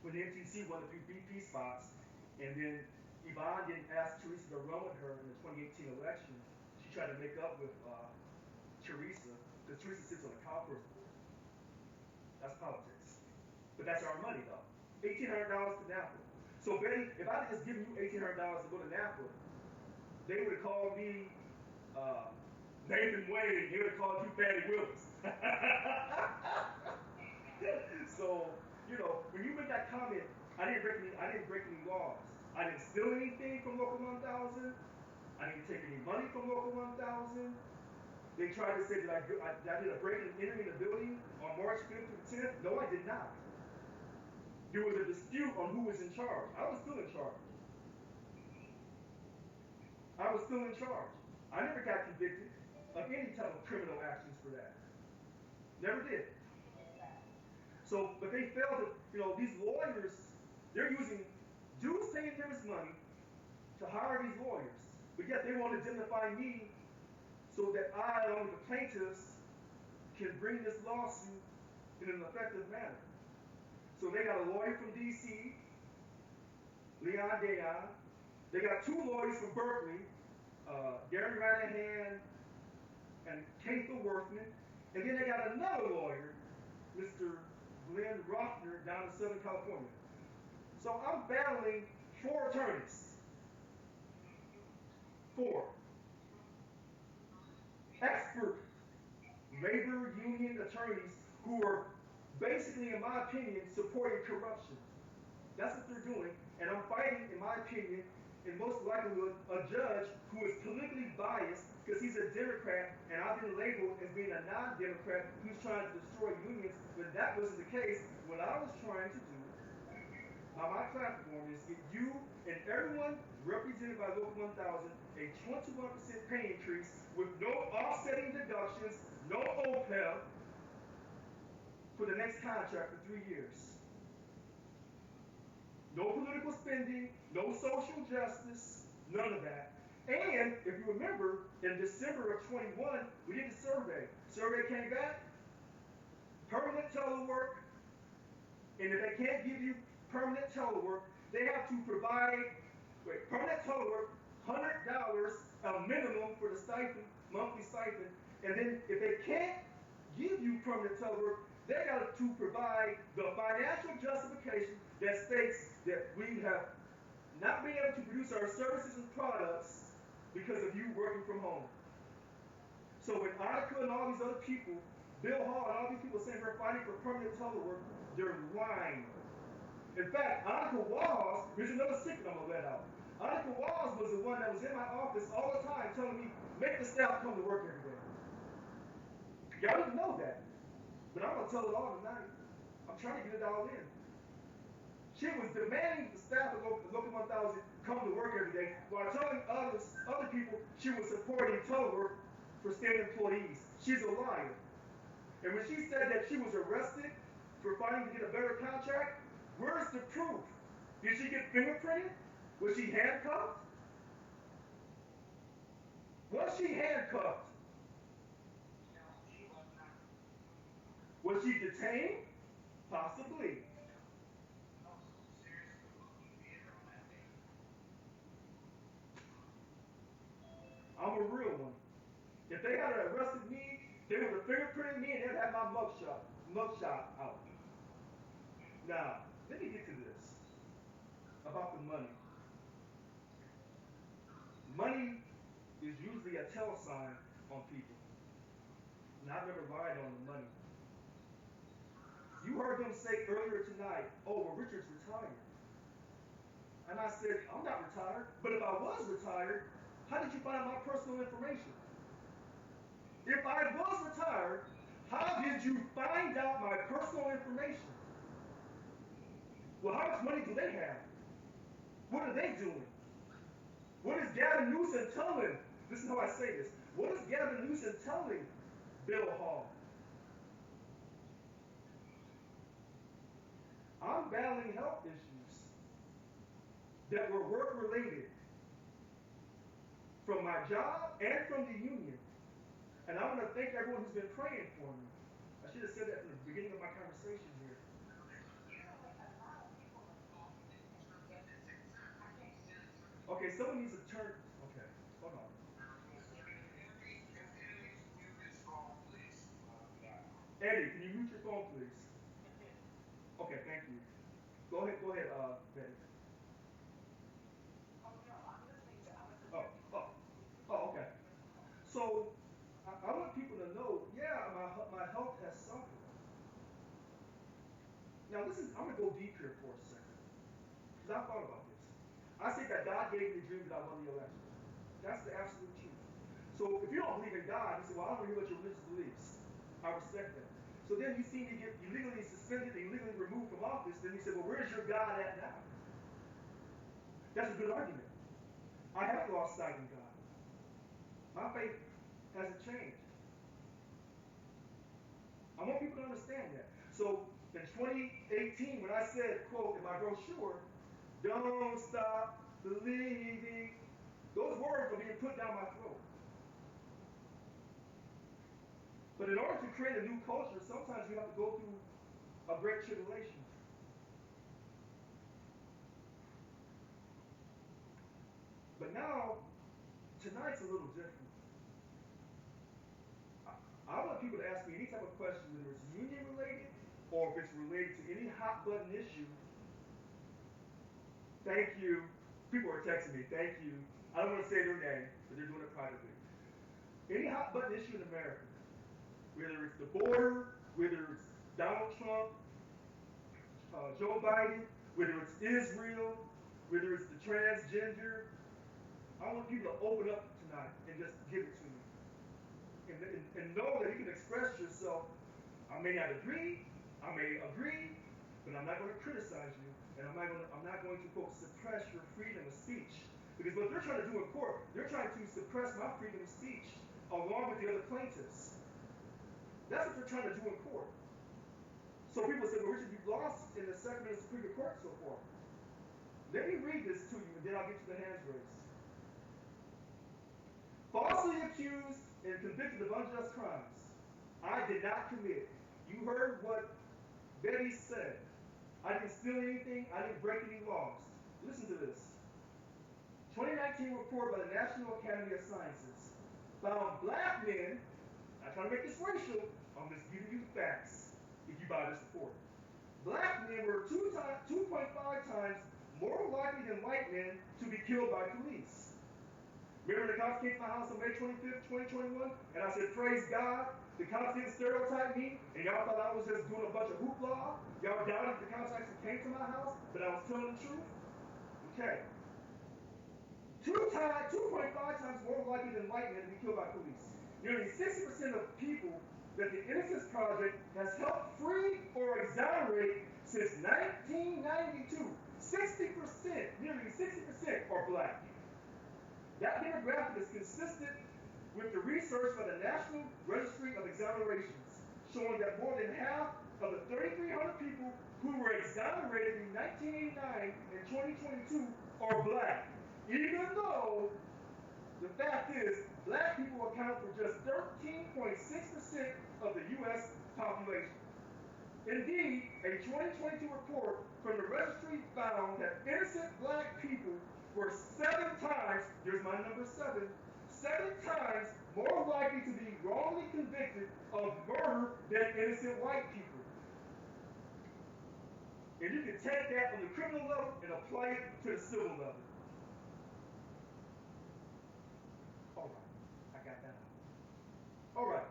when the MTC won a few BP spots, and then Yvonne didn't ask Teresa to run with her in the 2018 election, she tried to make up with Teresa because Teresa sits on the Cowper's board. That's politics. But that's our money, though. $1,800 to Napa. So, Betty, if I had just given you $1,800 to go to Napa, they would have called me uh, Nathan Wade. They would have called you Fatty Willis. So, when you make that comment, I didn't break any laws. I didn't steal anything from Local 1000. I didn't take any money from Local 1000. They tried to say that I did a break and enter in the building on March 5th through 10th. No, I did not. There was a dispute on who was in charge. I was still in charge. I was still in charge. I never got convicted of any type of criminal actions for that. Never did. So, but they failed to, these lawyers, they're using dues taxpayers' money to hire these lawyers. But yet they want to indemnify me so that I, along with the plaintiffs, can bring this lawsuit in an effective manner. So they got a lawyer from D.C., Leon Dayon. They got two lawyers from Berkeley, Gary Ranahan and Cather Worthman. And then they got another lawyer, Mr. Glenn Rothner, down in Southern California. So I'm battling four attorneys. Four. Expert labor union attorneys who are basically, in my opinion, supporting corruption. That's what they're doing. And I'm fighting, in my opinion, in most likelihood, a judge who is politically biased because he's a Democrat and I've been labeled as being a non-Democrat who's trying to destroy unions. But that wasn't the case. What I was trying to do on my platform is get you and everyone represented by Local 1000 a 21% pay increase with no offsetting deductions, no OPEB for the next contract for 3 years. No political spending, no social justice, none of that. And if you remember, in December of 21, we did a survey. Survey came back, permanent telework, and if they can't give you permanent telework, they have to provide permanent telework, $100 a minimum for the stipend, monthly stipend, and then if they can't give you permanent telework, they got to provide the financial justification that states that we have not been able to produce our services and products because of you working from home. So when Annika and all these other people, Bill Hall and all these people saying we're fighting for permanent telework, they're lying. In fact, Annika Walls, here's another secret I'm going to let out. Annika Walls was the one that was in my office all the time telling me, make the staff come to work every day. Y'all didn't know that. But I'm going to tell it all tonight. I'm trying to get it all in. She was demanding the staff of Local 1000 come to work every day while telling other people she was supporting telework for state employees. She's a liar. And when she said that she was arrested for fighting to get a better contract, where's the proof? Did she get fingerprinted? Was she handcuffed? Was she handcuffed? No, she was not. Was she detained? Possibly. Oh, seriously, movie theater on that day. I'm a real one. If they had arrested me, they would have fingerprinted me and they'd have my mugshot out. Now, let me get to this about the money. Money is usually a tell sign on people. And I've never lied on the money. You heard them say earlier tonight, oh, well, Richard's retired. And I said, I'm not retired. But if I was retired, how did you find out my personal information? If I was retired, how did you find out my personal information? Well, how much money do they have? What are they doing? What is Gavin Newsom telling? This is how I say this. What is Gavin Newsom telling Bill Hall? I'm battling health issues that were work related from my job and from the union. And I want to thank everyone who's been praying for me. I should have said that from the beginning of my conversation here. You know, a lot of people are talking in terms of this. I can't stand it. Okay, someone needs to turn. Okay, hold on. Eddie, can you mute your phone, please? Okay, thank you. Go ahead, Betty. Oh no, I'm listening to. I was just Oh, hearing you oh, talk. oh, okay. So I want people to know, yeah, my health has suffered. Now listen, I'm gonna go deep here for a second, because I thought about this. I say that God gave me a dream that I won the election. That's the absolute truth. So if you don't believe in God, you say, well, I don't hear what your religious beliefs. I respect that. So then you see me get illegally suspended, illegally removed from office. Then you say, well, where's your God at now? That's a good argument. I haven't lost sight in God. My faith hasn't changed. I want people to understand that. So in 2018, when I said, quote, in my brochure, don't stop believing, those words are being put down my throat. But in order to create a new culture, sometimes you have to go through a great tribulation. But now, tonight's a little different. I want people to ask me any type of question, whether it's union related or if it's related to any hot button issue. Thank you. People are texting me. Thank you. I don't want to say their name, but they're doing it privately. Any hot button issue in America, whether it's the border, whether it's Donald Trump, Joe Biden, whether it's Israel, whether it's the transgender, I want people to open up tonight and just give it to me. And know that you can express yourself. I may not agree, I may agree, but I'm not going to criticize you, and I'm not going to quote suppress your freedom of speech. Because what they're trying to do in court, they're trying to suppress my freedom of speech along with the other plaintiffs. That's what they're trying to do in court. So people say, well, Richard, you've lost in the Second and Superior Court so far. Let me read this to you, and then I'll get to the hands raised. Falsely accused and convicted of unjust crimes, I did not commit. You heard what Betty said. I didn't steal anything. I didn't break any laws. Listen to this. 2019 report by the National Academy of Sciences found black men, not trying to make this racial, I'm just giving you the facts if you buy this report. Black men were 2.5 times more likely than white men to be killed by police. Remember the cops came to my house on May 25th, 2021, and I said, praise God, the cops didn't stereotype me, and y'all thought I was just doing a bunch of hoopla. Y'all doubted the cops actually came to my house, but I was telling the truth. Okay. 2.5 times more likely than white men to be killed by police. Nearly 60% of people that the Innocence Project has helped free or exonerate since 1992. 60%, nearly 60% are black. That demographic is consistent with the research by the National Registry of Exonerations, showing that more than half of the 3,300 people who were exonerated in 1989 and 2022 are black, even though the fact is black people account for just 13.6% of the U.S. population. Indeed, a 2022 report from the registry found that innocent black people were 7 times, here's my number 7 times more likely to be wrongly convicted of murder than innocent white people. And you can take that on the criminal level and apply it to the civil level. All right, I got that out. All right,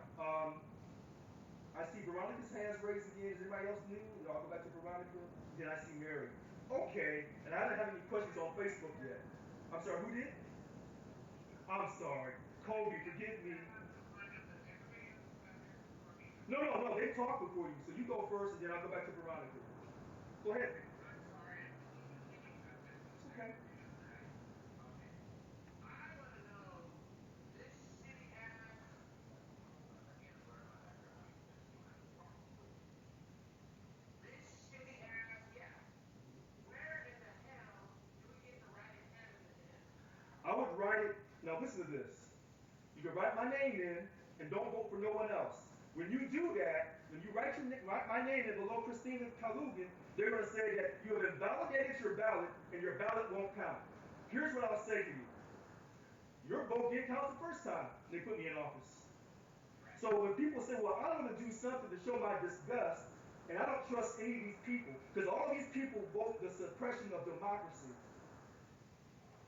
I see Veronica's hands raised again. Is anybody else new? I'll go back to Veronica. Then I see Mary. Okay, and I didn't have any questions on Facebook yet. I'm sorry, who did? I'm sorry. Kobe, forgive me. No, they talked before you. So you go first, and then I'll go back to Veronica. Go ahead. It's okay. I would write it. Now listen to this. You can write my name in and don't vote for no one else. When you do that, when you write my name in below Christina Kalugan, they're going to say that you have invalidated your ballot and your ballot won't count. Here's what I'll say to you. Your vote didn't count the first time they put me in office. So when people say, well, I want to do something to show my disgust, and I don't trust any of these people, because all these people vote the suppression of democracy.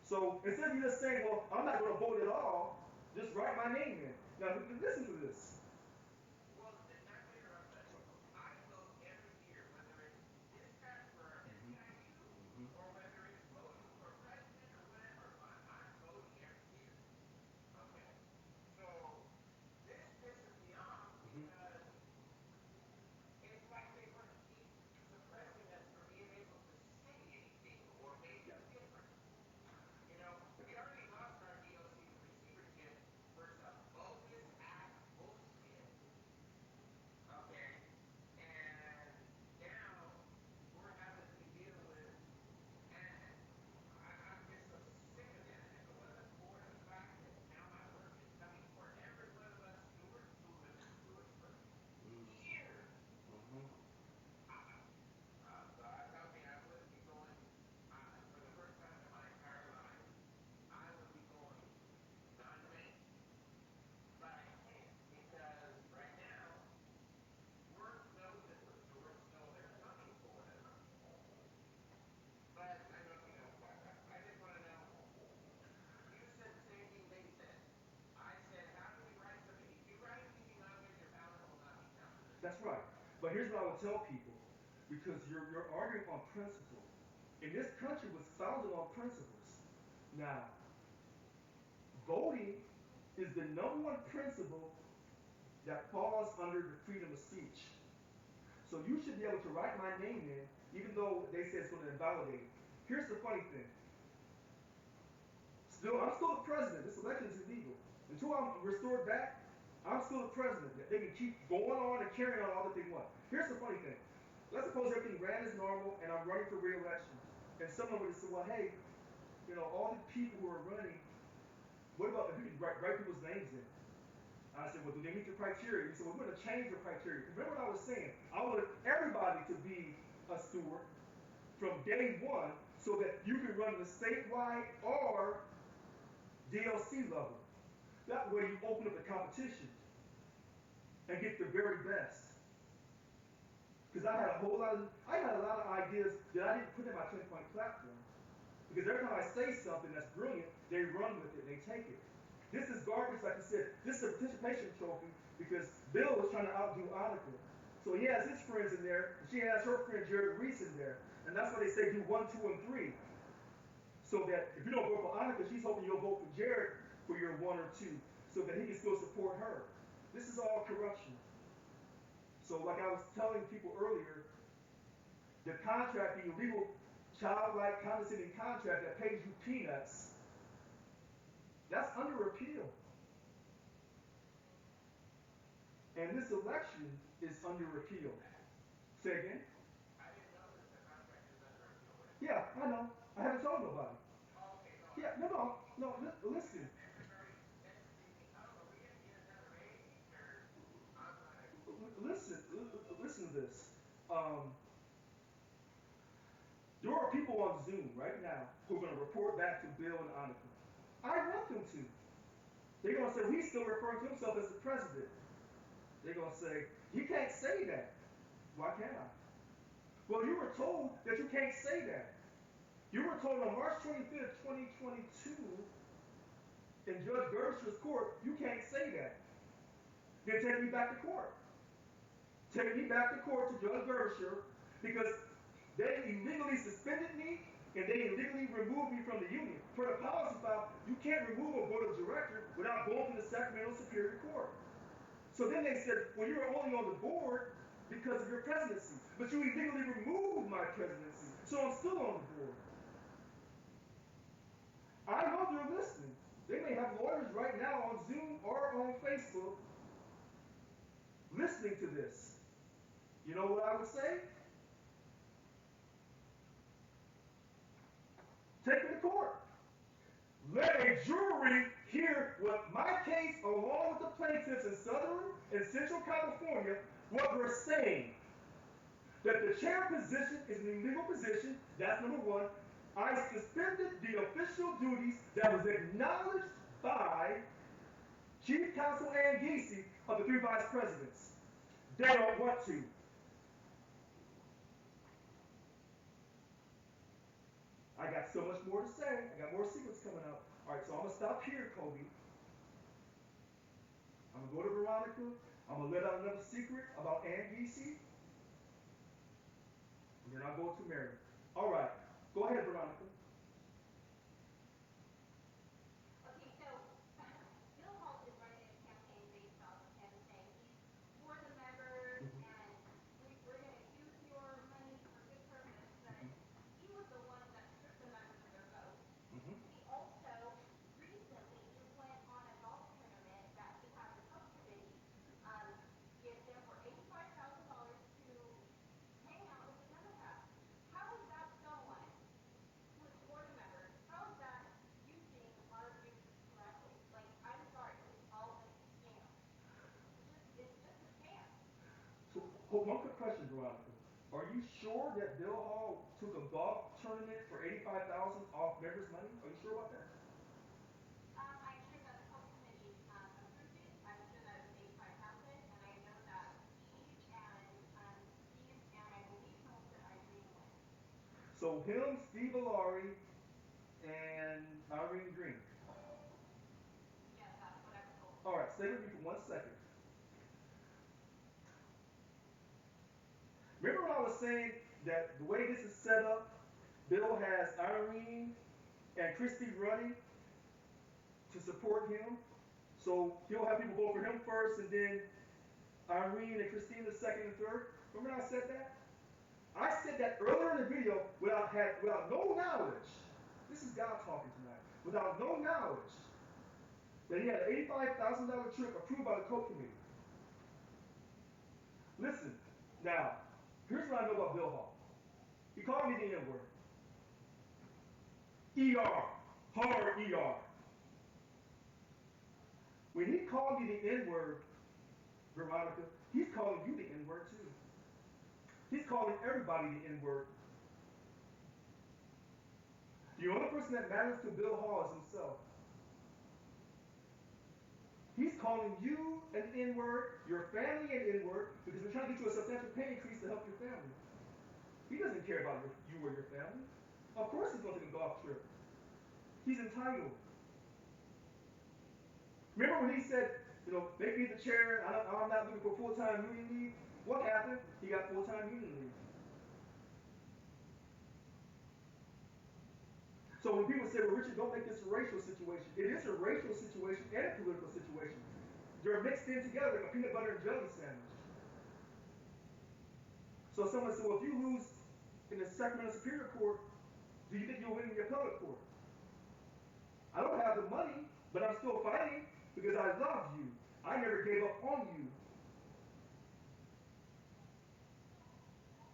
So instead of you just saying, well, I'm not going to vote at all, just write my name in. Now, listen to this. Mm-hmm. That's right. But here's what I would tell people, because you're arguing on principle. And this country was founded on principles. Now, voting is the number one principle that falls under the freedom of speech. So you should be able to write my name in, even though they say it's going to invalidate it. Here's the funny thing. I'm still the president. This election is illegal. Until I'm restored back, I'm still the president. They can keep going on and carrying on all that they want. Here's the funny thing. Let's suppose everything ran as normal and I'm running for re-election. And someone would say, well, hey, all the people who are running, what about if you can write people's names in? I said, well, do they meet the criteria? He said, well, we're going to change the criteria. Remember what I was saying? I wanted everybody to be a steward from day one so that you can run the statewide or DLC level. That way you open up the competition and get the very best. Because I had a lot of ideas that I didn't put in my 10-point platform. Because every time I say something that's brilliant, they run with it, they take it. This is garbage, like I said. This is a participation trophy because Bill was trying to outdo Annika. So he has his friends in there, and she has her friend Jared Reese in there. And that's why they say do 1, 2, and 3. So that if you don't vote for Annika, she's hoping you'll vote for Jared for your 1 or 2, so that he can still support her. This is all corruption. So like I was telling people earlier, the contract, the illegal childlike condescending contract that pays you peanuts, that's under repeal. And this election is under repeal. Say again? Yeah, I know. I haven't told nobody. Yeah, no. Listen, listen to this. Um, there are people on Zoom right now who are going to report back to Bill and Annika. I want them to. They're going to say, well, he's still referring to himself as the president. They're going to say, he can't say that. Why can't I? Well, you were told that you can't say that. You were told on March 25th, 2022, in Judge Gersher's court, you can't say that. Then take me back to court. Take me back to court to Judge Gersher because they illegally suspended me and they illegally removed me from the union. For the policy file, you can't remove a board of director without going to the Sacramento Superior Court. So then they said, well, you were only on the board because of your presidency, but you illegally removed my presidency, so I'm still on the board. I know they're listening. They may have lawyers right now on Zoom or on Facebook listening to this. You know what I would say? Take me to court. Let a jury hear what my case, along with the plaintiffs in Southern and Central California, what we're saying. That the chair position is an illegal position, that's number one. I suspended the official duties that was acknowledged by Chief Counsel Ann Giese of the three vice presidents. They don't want to. I got so much more to say. I got more secrets coming out. All right, so I'm going to stop here, Kobe. I'm going to go to Veronica. I'm going to let out another secret about Ann Giese. And then I'll go to Mary. All right. Go ahead, Veronica. Okay, so Bill Hall is running a campaign based off of him saying he's for the members Mm-hmm. and we're going to use your money for good purpose, but he was the one that stripped the members of their vote. Mm-hmm. He also recently just went on a golf tournament that he had the Coke Committee give him for $85,000 to hang out with the Democrats. How is that someone who is for the members? How is that using our youth correctly? Like, I'm sorry, it's all a scam. It's just a scam. So, one quick question, Veronica. Are you sure that Bill Hall took a golf tournament for $85,000 off members' money? Are you sure about that? I'm sure that the Coke Committee approved it. I'm sure that it was 85,000, and I know that Steve and I believe Melissa Irene went. So him, Steve Alari, and Irene Green. Yes, that's what I was told. All right, stay with me for 1 second. Remember when I was saying that the way this is set up, Bill has Irene and Christie running to support him. So he'll have people vote for him first, and then Irene and Christine the second and third. Remember I said that? I said that earlier in the video without no knowledge. This is God talking tonight. Without no knowledge that he had an $85,000 trip approved by the Coke Committee. Listen, now, here's what I know about Bill Hall. He called me the N-word. ER. Hard ER. When he called me the N-word, Veronica, he's calling you the N-word too. He's calling everybody the N-word. The only person that matters to Bill Hall is himself. He's calling you an N-word, your family an N-word, because we're trying to get you a substantial pay increase to help your family. He doesn't care about you or your family. Of course he's going to take a golf trip. He's entitled. Remember when he said, make me the chair, I'm not looking for full-time union leave? What happened? He got full-time union leave. So when people say, well, Richard, don't make this a racial situation, it is a racial situation and a political situation. They're mixed in together like a peanut butter and jelly sandwich. So someone said, well, if you lose in the Sacramento Superior Court, do you think you'll win in the appellate court? I don't have the money, but I'm still fighting because I love you. I never gave up on you.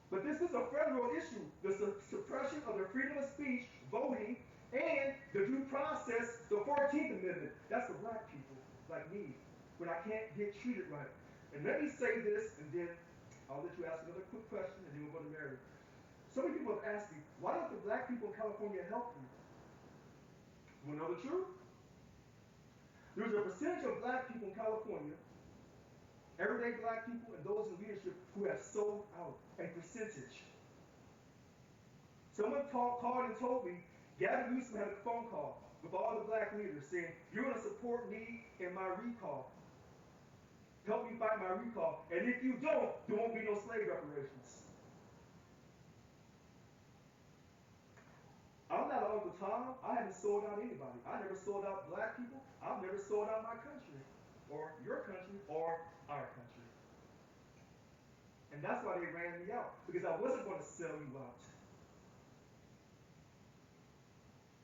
But this is a federal issue. The suppression of the freedom of speech, voting, and the due process, the 14th Amendment. That's for black people like me, when I can't get treated right. And let me say this, and then I'll let you ask another quick question, and then we'll go to Mary. So many people have asked me, why don't the black people in California help you? You want to know the truth? There's a percentage of black people in California, everyday black people, and those in leadership who have sold out a percentage. Someone called and told me, Gavin Newsom had a phone call with all the black leaders saying, you're going to support me in my recall. Help me fight my recall. And if you don't, there won't be no slave reparations. I'm not Uncle Tom. I haven't sold out anybody. I never sold out black people. I've never sold out my country, or your country, or our country. And that's why they ran me out, because I wasn't going to sell you out.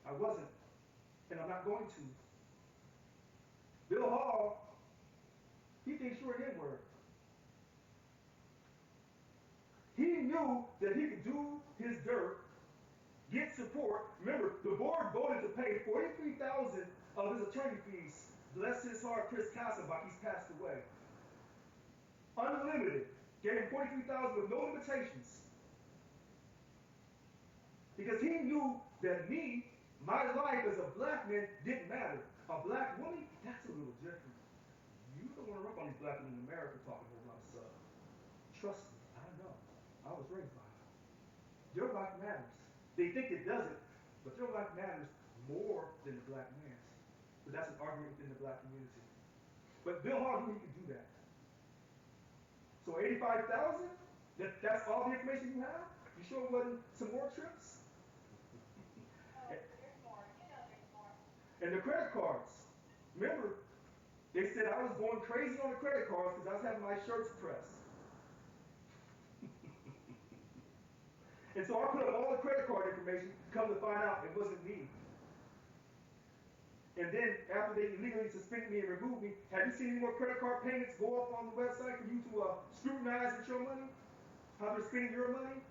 I wasn't, and I'm not going to. Bill Hall, he thinks you're an N-word. He knew that he could do his dirt, get support. Remember, the board voted to pay $43,000 of his attorney fees. Bless his heart, Chris Kassenbach, he's passed away. Unlimited. Gave him $43,000 with no limitations. Because he knew that me, my life as a black man didn't matter. A black woman, that's a little different. You don't want to rub on these black women in America talking a whole lot of stuff. Trust me, I know. I was raised by them. Their life matters. They think it doesn't, but their life matters more than the black man's. But that's an argument within the black community. But Bill Hall knew he could do that. So 85,000? That's all the information you have? You sure it wasn't some more trips? There's more. You know there's more. And the credit cards. Remember, they said I was going crazy on the credit cards because I was having my shirts pressed. And so I put up all the credit card information, come to find out it wasn't me. And then after they illegally suspended me and removed me, have you seen any more credit card payments go up on the website for you to scrutinize with your money? How they're spending your money?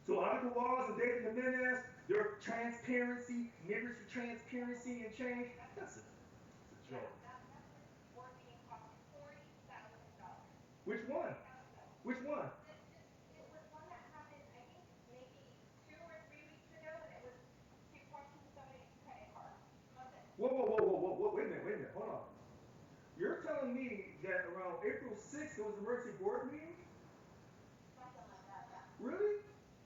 So Monica Laws and David Jimenez, their transparency, niggers for transparency and change, that's a joke. That working cost $40,000. Which one? Which one? It was one that happened, I think, maybe 2 or 3 weeks ago, and it was requesting somebody's credit card. Nothing. Whoa, wait a minute, hold on. You're telling me that around April 6th there was an emergency board meeting? Something like that, yeah. Really?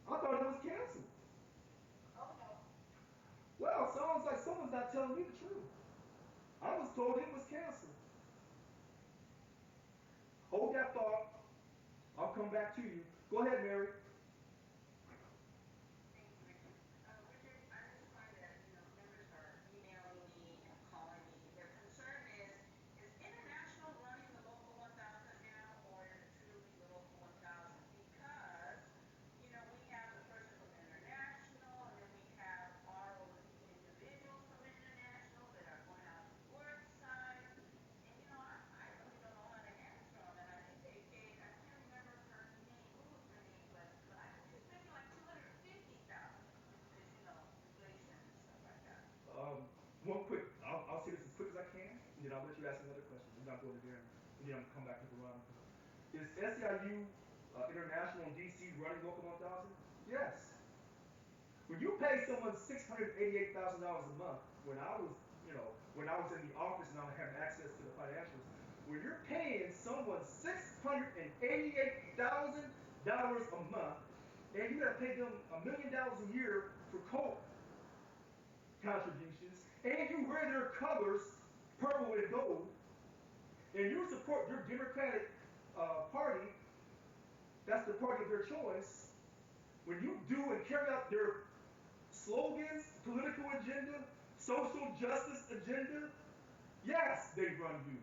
I thought it was canceled. Oh, no. Well, sounds like someone's not telling me the truth. I was told it was canceled. Hold that thought. I'll come back to you. Go ahead, Mary. Thank you, Richard. Richard, I just find that, members are emailing me and calling me. Their concern is international running the local 1000 now, or is it truly the local 1000? Because, we have the person from international, and then we have ROC individuals from international that are going out to work sites. And, I really don't know how to answer them. And I think they paid, I can't remember her name. What was her name? But I think she's making like 250,000 because, inflation and stuff like that. One quick, I'll say this as quick as I can, and then I'll let you ask another question. We're not going to Darren, and then I'm going to come back to Veronica. Is SEIU International in DC running Local 1000? Yes. When you pay someone $688,000 a month, when I was, when I was in the office and I had access to the financials, when you're paying someone $688,000 a month, and you got to pay them $1 million a year for coke contributions, and you wear their colors, purple and gold, and you support your Democratic party, that's the party of their choice, when you do and carry out their slogans, political agenda, social justice agenda, yes, they run you.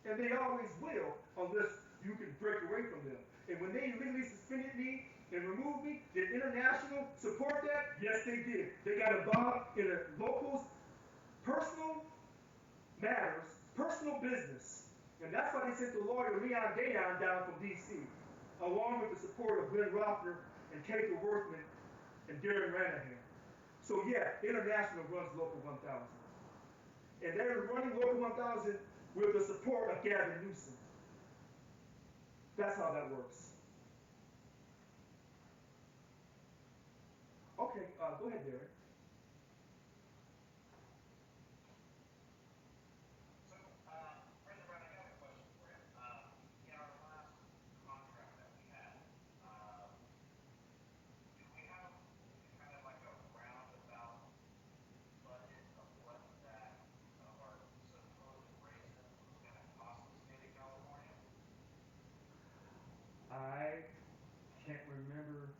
And they always will, unless you can break away from them. And when they illegally suspended me and remove me. Did International support that? Yes, they did. They got involved in a local's personal matters, personal business. And that's why they sent the lawyer Leon Dayon down from D.C., along with the support of Glenn Rothner and Kato Worthman and Darren Ranahan. So yeah, International runs Local 1000. And they're running Local 1000 with the support of Gavin Newsom. That's how that works. Okay, go ahead, Darren. So, President Brown, I got a question for you. In our last contract that we had, do we have kind of like a roundabout budget of what that of our supposed raises was going to cost the state of California? I can't remember.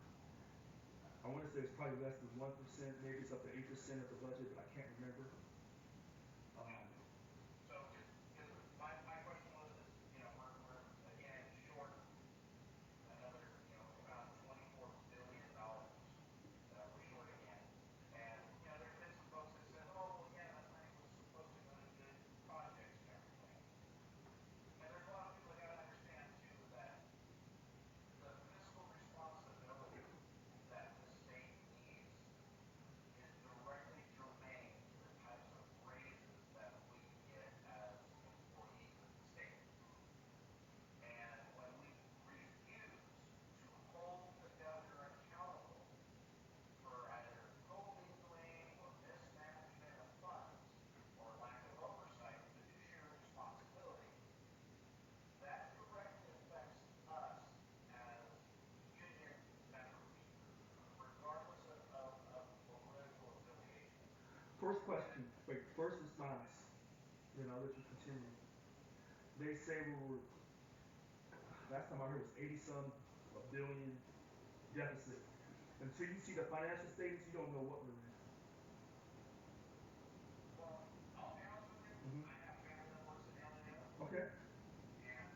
I want to say it's probably less than 1%, maybe it's up to 8% of the budget, but I can't remember. Yeah. Um, So, because my question was, is, we're again short another, around $24 billion that we're short again. And, there's been some folks that said, oh, well, yeah, that money was supposed to go to good projects and everything. And there's a lot of people that got to understand, too, that the fiscal responsibility that the state needs is directly germane to the types of raises that we get as employees of the state. And when we refuse to hold the governor accountable for either commingling or mismanagement of funds or lack of oversight, fiduciary responsibility, that directly affects us as union members, regardless of political affiliation. First And question, wait, first response, then I'll let you continue. They say we were, last time I heard it was 80 some a billion deficit. Until you see the financial statements, you don't know what we're in. well, I'll be honest with you, Mm-hmm. I have family that works in LAO, Okay. and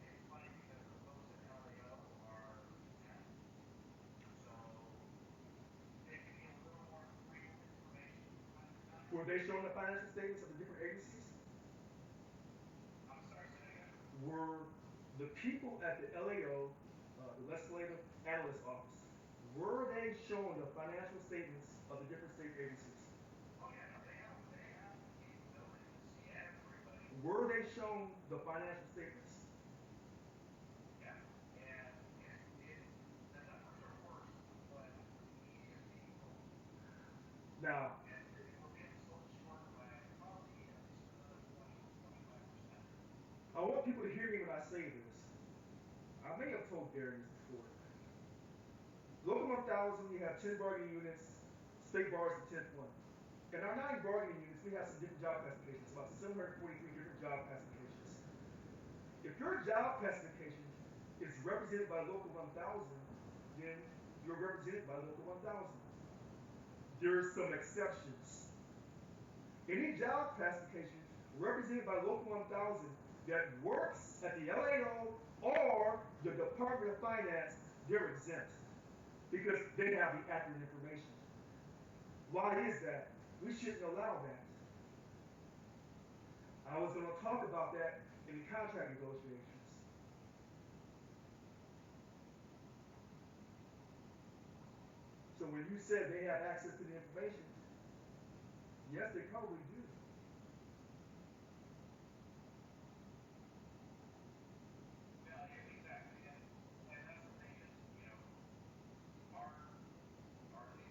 it's funny because the folks in LAO are lieutenants, so they give me a little more freedom of information from time to time. Were they showing the financial statements of the different agencies? I'm sorry, say that again. Were the people at the LAO, the Legislative Analyst Office, were they showing the financial statements of the different state agencies? Oh yeah, no, they have the capability to see everybody. Were they shown the financial statements? Yeah, and it the numbers are worse than what the media is being told, Now, and we're being sold short by probably at least another 20 to 25%. I want people to hear me when I say this. I may have told Darren this before. Local 1000, we have 10 bargaining units, state bar is the 10th one. In our 9 bargaining units, we have some different job classifications, about 743 different job classifications. If your job classification is represented by Local 1000, then you're represented by Local 1000. There's some exceptions. Any job classification represented by Local 1000 that works at the LAO or the Department of Finance, they're exempt because they have the accurate information. Why is that? We shouldn't allow that. I was going to talk about that in the contract negotiations. So when you said they have access to the information, yes, they probably do. Well, yeah, exactly, and that's the thing is, our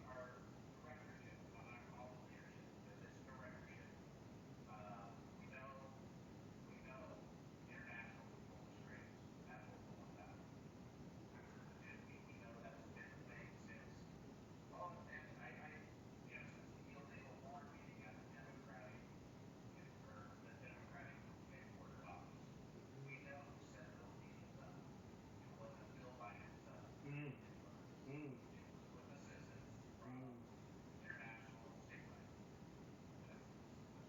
our directorship, and I'm not calling it leadership because it's directorship. We know international can pull the strings at Local 1000. We know that's been the thing since, well, and since the illegal water meeting at the Democratic or the Democratic headquartered office. We know who set those meetings up. It wasn't Bill by himself. Mm, It was mm, it was with assistance from mm. international and statewide. That's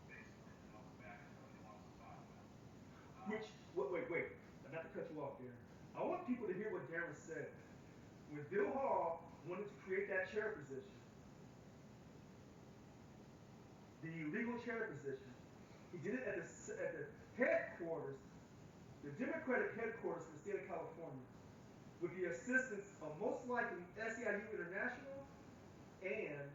basically the notebook bag and what he wants to talk about. Which, wait, not to cut you off there. I I want people to hear what Darren said. When Bill Hall wanted to create that chair position, the legal chair position, he did it at the headquarters, the Democratic headquarters in the state of California, with the assistance of most likely SEIU International and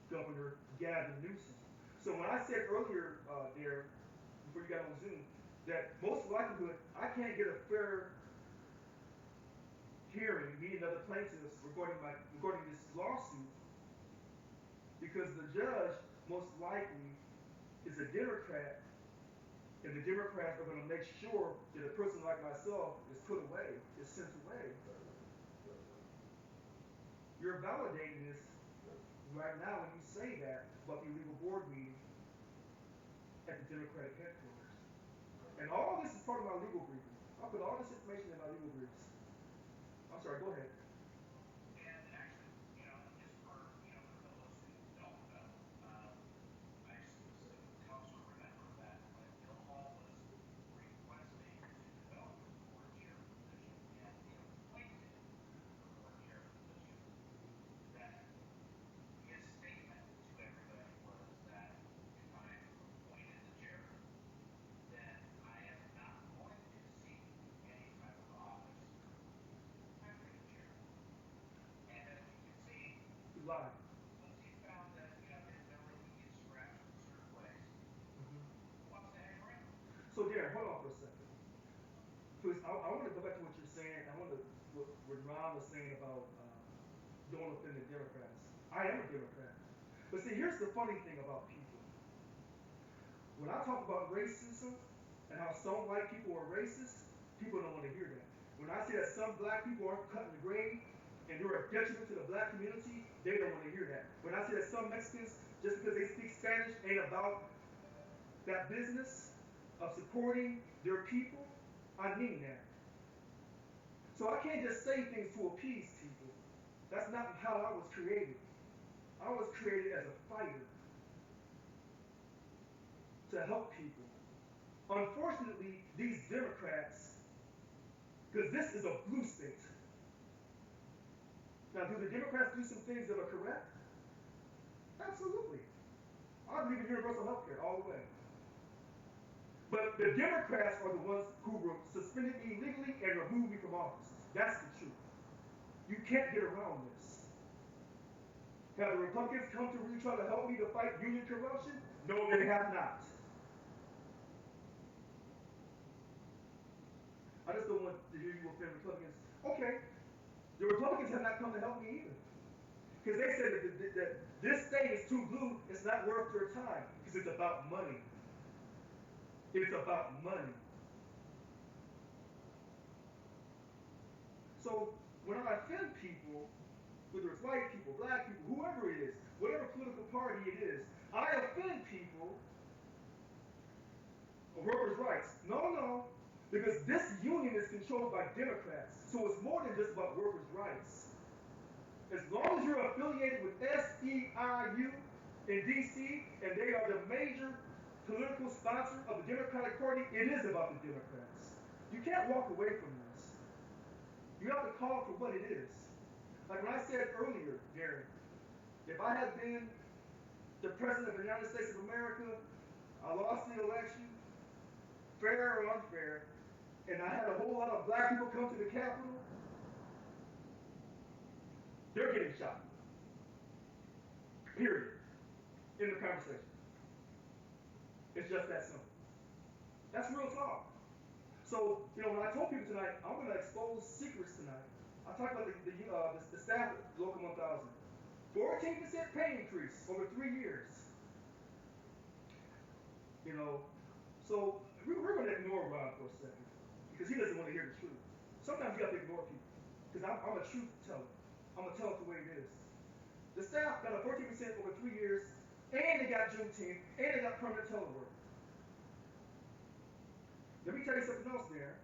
Governor Gavin Newsom. So when I said earlier, there, before you got on Zoom, that most likelihood I can't get a fair hearing, meeting other plaintiffs regarding this lawsuit, because the judge most likely is a Democrat, and the Democrats are going to make sure that a person like myself is put away, is sent away. You're validating this right now when you say that about the illegal board meeting at the Democratic headquarters. And all this is part of my legal briefing. I'll put all this information in my legal briefs. I'm sorry, go ahead. And actually, just for those who don't know, I specifically also remember that when Bill Hall was requesting to develop the board chair position and be appointed the board chair position, that his statement to everybody was that if I'm appointed the chair, then I am not going to seek any type of office after the chair. And as you can see, You lied. once he found that, his belly would get scratched in certain ways, Mm-hmm. he wants to hang around. So, Darren, hold on for a second. Please, I want to go back to what you're saying. I want to what Ron was saying about don't offend the Democrats. I am a Democrat. But see, here's the funny thing about people. When I talk about racism and how some white people are racist, people don't want to hear that. When I say that some black people aren't cut in the grade and they're a detriment to the black community, they don't want to hear that. When I say that some Mexicans, just because they speak Spanish, ain't about that business of supporting their people, I mean that. So I can't just say things to appease people. That's not how I was created. I was created as a fighter to help people. Unfortunately, these Democrats, because this is a blue state. Now, do the Democrats do some things that are correct? Absolutely. I believe in universal health care all the way. But the Democrats are the ones who suspended me illegally and removed me from office. That's the truth. You can't get around this. Have the Republicans come to really try to help me to fight union corruption? No, they have not. I just don't want to hear you offend Republicans. Okay, the Republicans have not come to help me either. Because they said that this state is too blue, it's not worth their time. Because it's about money. It's about money. So when I offend people, whether it's white people, black people, whoever it is, whatever political party it is, I offend people of workers' rights. No. Because this union is controlled by Democrats. So it's more than just about workers' rights. As long as you're affiliated with SEIU in DC and they are the major political sponsor of the Democratic Party, it is about the Democrats. You can't walk away from this. You have to call for what it is. Like when I said earlier, Darren, if I had been the President of the United States of America, I lost the election, fair or unfair, and I had a whole lot of black people come to the Capitol, they're getting shot. Period. In the conversation. It's just that simple. That's real talk. So, when I told people tonight, I'm going to expose secrets tonight. I talked about the staff at Local 1000. 14% pay increase over 3 years. So we're going to ignore Ron for a second because he doesn't want to hear the truth. Sometimes you have to ignore people because I'm a truth teller. I'm going to tell it the way it is. The staff got a 14% over 3 years, and they got Juneteenth, and they got permanent telework. Let me tell you something else there.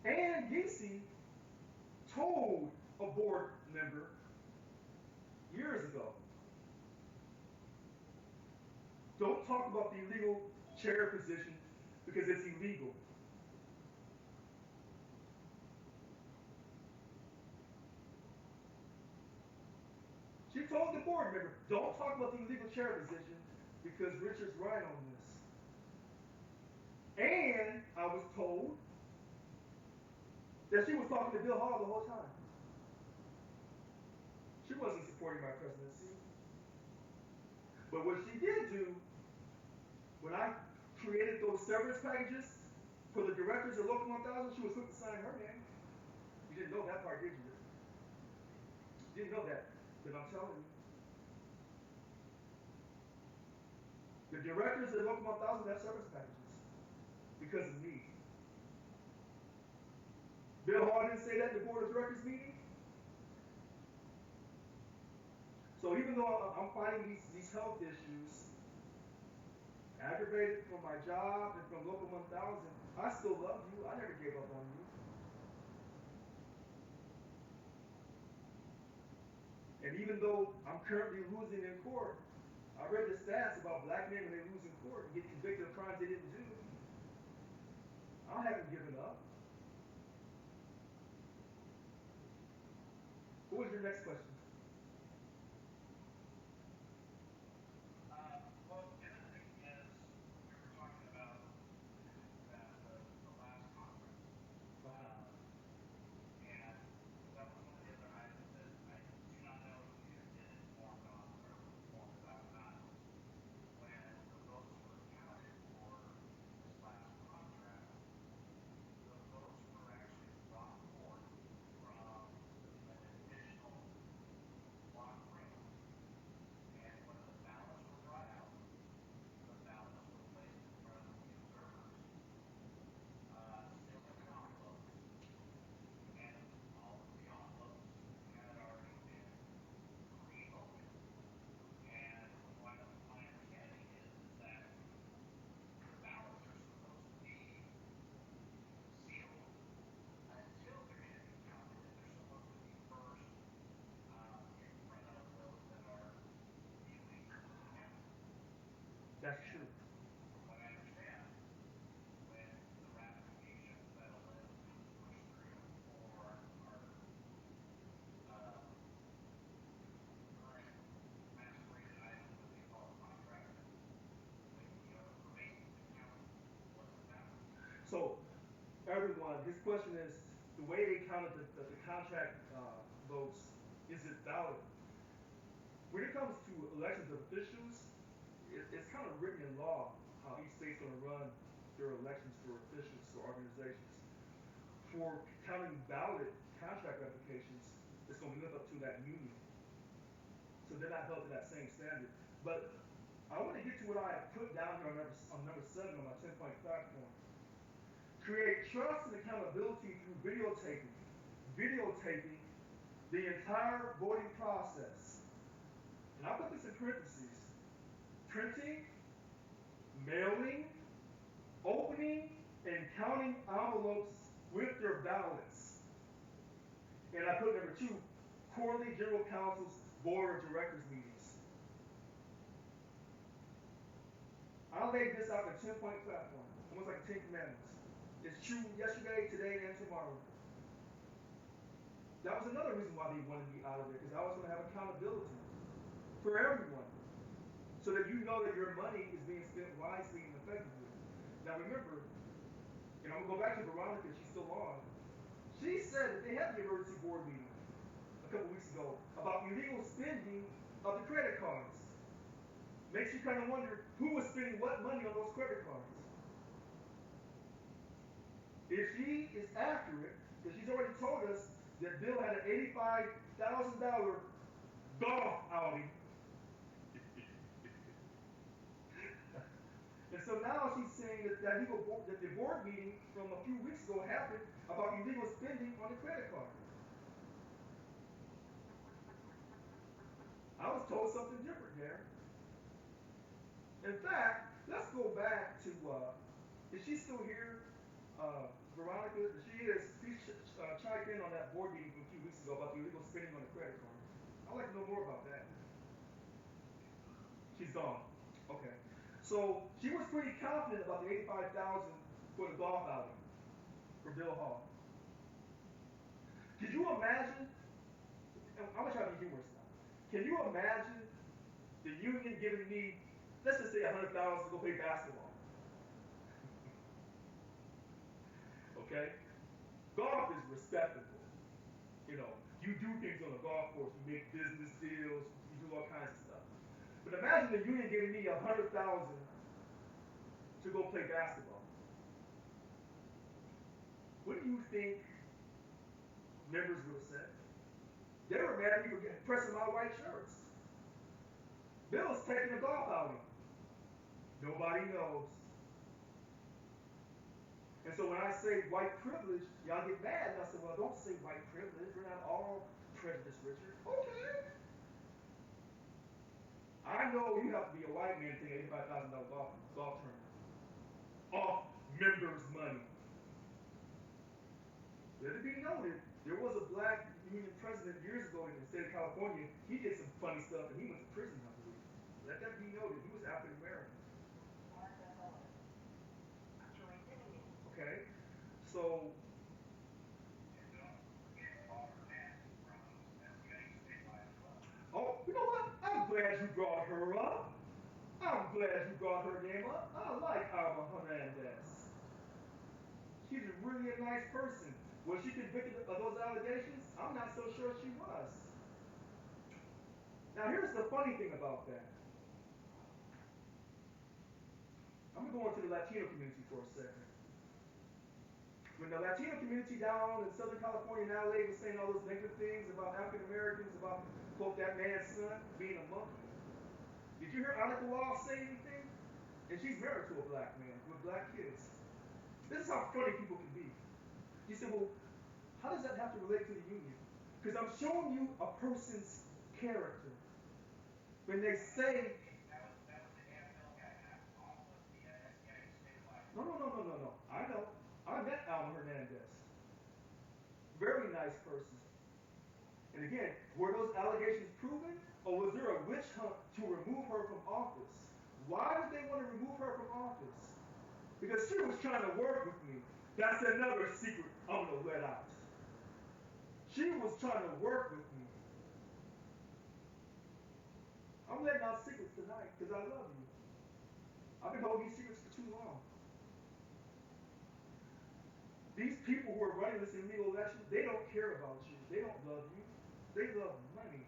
Ann Giese told a board member years ago, don't talk about the illegal chair position because it's illegal. She told the board member, don't talk about the illegal chair position because Richard's right on this. And I was told that she was talking to Bill Hall the whole time. She wasn't supporting my presidency. But what she did do, when I created those severance packages for the directors of Local 1000, she was quick to sign her name. You didn't know that part, did you? You didn't know that. But I'm telling you, the directors of Local 1000 have severance packages because of me. Bill Hall didn't say that at the board of directors meeting. So even though I'm fighting these health issues, aggravated from my job and from Local 1000, I still love you. I never gave up on you. And even though I'm currently losing in court, I read the stats about black men when they lose in court and get convicted of crimes they didn't do. I haven't given up. What was your next question? Well, the other thing is we were talking about that the last conference, Okay. um, and that was one of the other items that I do not know if you had been informed on or informed about or not. When the votes were counted for this last contract, the votes were actually brought forth from an additional block grant. And when the ballots were brought out, the ballots were placed in front of the observers, sealed in envelopes, and all of the envelopes had already been pre-opened. And what my understanding is that the ballots are supposed to be sealed until they're going to be counted, and they're supposed to be first in front of those that are viewing the count. That's And true. from what I understand, when the ratification of that 11 was pushed through for our um, current masqueraded item, whether you call it contract, the information to count wasn't valid. So, everyone, his question is the way they counted the contract votes, is it valid? When it comes to elections of officials, it's kind of written in law how each state's going to run their elections for officials, for organizations. For counting ballot contract applications, it's going to live up to that union. So they're not held to that same standard. But I want to get to what I have put down here on number 7 on my 10-point platform. Create trust and accountability through videotaping. Videotaping the entire voting process. And I put this in parentheses. Printing, mailing, opening, and counting envelopes with their ballots. And I put number 2, quarterly general council's board of directors meetings. I laid this out in a 10-point platform, almost like the 10 commandments. It's true yesterday, today, and tomorrow. That was another reason why they wanted me out of there, because I was going to have accountability for everyone, so that you know that your money is being spent wisely and effectively. Now remember, and I'm going to go back to Veronica, she's still on. She said that they had the emergency board meeting a couple weeks ago about illegal spending of the credit cards. Makes you kind of wonder who was spending what money on those credit cards. If she is accurate, because she's already told us that Bill had an $85,000 golf outing. And so now she's saying that the board meeting from a few weeks ago happened about illegal spending on the credit card. I was told something different there. In fact, let's go back to, is she still here? Veronica, if she is, please chime in on that board meeting from a few weeks ago about the illegal spending on the credit card. I'd like to know more about that. She's gone. Okay. So she was pretty confident about the 85,000 for the golf outing for Bill Hall. Could you imagine? I'm gonna try to be humorous now. Can you imagine the union giving me, let's just say, 100,000 to go play basketball? Okay, golf is respectable. You know, you do things on the golf course. You make business deals. You do all kinds of stuff. But imagine the union giving me 100,000 to go play basketball. What do you think members would have said? They were mad at me for pressing my white shirts. Bill's taking a golf outing. Nobody knows. And so when I say white privilege, y'all get mad. And I said, well, don't say white privilege. We're not all prejudiced, Richard. Okay. I know you have to be a white man to take $85,000 golf tournament off members' money. Let it be noted, there was a black union president years ago in the state of California. He did some funny stuff and he went to prison, I believe. Let that be noted. He was African American. Okay? So, oh, you know what? I'm glad you brought her up. I'm glad you brought her name up. I like Alma Hernandez. She's really a nice person. Was she convicted of those allegations? I'm not so sure she was. Now, here's the funny thing about that. I'm going to go into the Latino community for a second. When the Latino community down in Southern California and LA was saying all those negative things about African Americans, about, quote, that man's son being a monkey, did you hear Annika Wall say anything? And she's married to a black man with black kids. This is how funny people can be. You say, well, how does that have to relate to the union? Because I'm showing you a person's character. When they say, no, no, no, no, no, no. I know. I met Alma Hernandez. Very nice person. And again, were those allegations proven? Or was there a witch hunt to remove her from office? Why did they want to remove her from office? Because she was trying to work with me. That's another secret I'm going to let out. She was trying to work with me. I'm letting out secrets tonight because I love you. I've been holding these secrets for too long. These people who are running this illegal election, they don't care about you. They don't love you. They love money.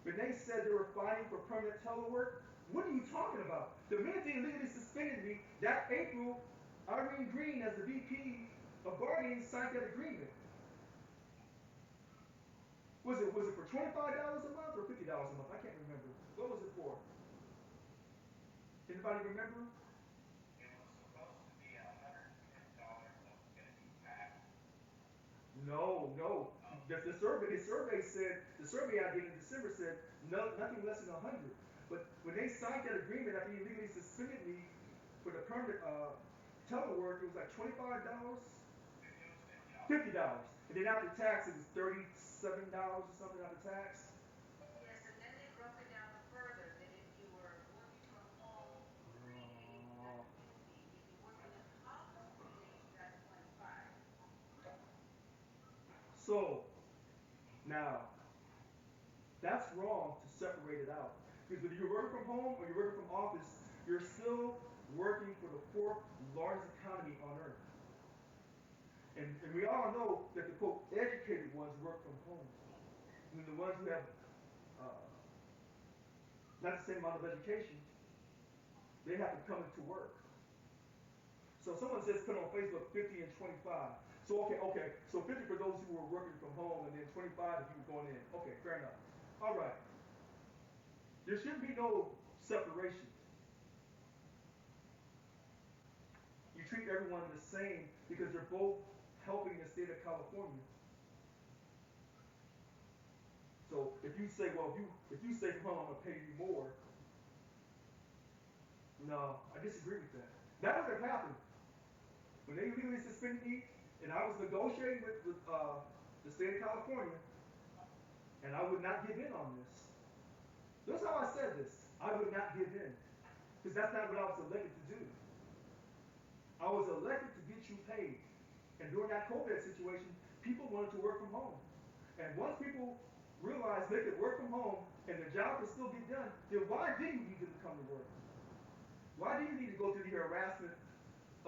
When they said they were fighting for permanent telework, what are you talking about? The minute they illegally suspended me, that April, Irene Green, as the VP of bargaining, signed that agreement. Was it for $25 a month or $50 a month? I can't remember. What was it for? Anybody remember? No, no. The survey I did in December said no, nothing less than 100. But when they signed that agreement after you legally suspended me for the permanent telework, it was like $25, $50, and then after tax it was $37 or something after tax. Yes, and then they broke it down further that if you were working from home 3 days, that's 50. If you work in the office 3 days, that's 25. So now that's wrong to separate it out. Because whether you're working from home or you're working from office, you're still working for the fourth largest economy on earth. And we all know that the quote educated ones work from home. And the ones who have uh, not the same amount of education, they have to come into work. So someone says put on Facebook 50 and 25. So okay. So 50 for those who were working from home, and then 25 if you were going in. Okay, fair enough. All right. There should be no separation. You treat everyone the same because they're both helping the state of California. So if you say, well, if you say, well, I'm gonna pay you more, no, I disagree with that. That would have happened when they legally suspended me, and I was negotiating with the state of California, and I would not give in on this. Notice how I said this. I would not give in. Because that's not what I was elected to do. I was elected to get you paid. And during that COVID situation, people wanted to work from home. And once people realized they could work from home and the job could still get done, then why do you need them to come to work? Why do you need to go through the harassment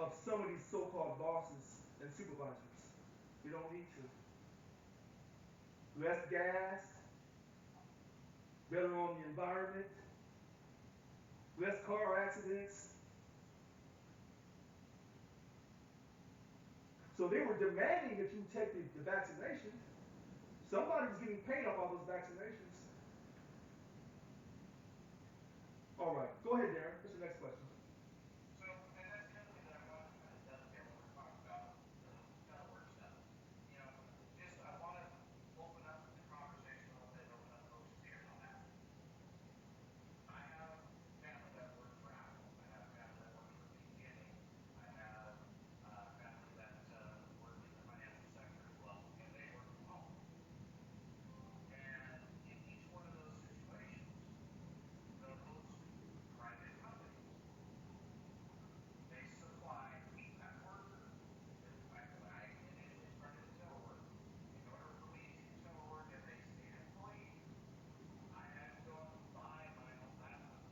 of some of these so-called bosses and supervisors? You don't need to. Less gas, better on the environment, less car accidents. So they were demanding that you take the vaccination. Somebody was getting paid off all those vaccinations. All right, go ahead, Darren. What's your next question? So, and that's the other thing that I wanted to kind of dovetail when we're talking about the telework stuff. You know, just I want to open up the conversation a little bit, open up folks' ears on that. I have family that works for Apple. I have family that works for PG&E. I have family that work in the financial sector as well, and they work from home. And in each one of those situations, those private companies, they supply that worker. When I initially started in telework, in order for me to telework as a state employee, I had to go and buy my own laptop.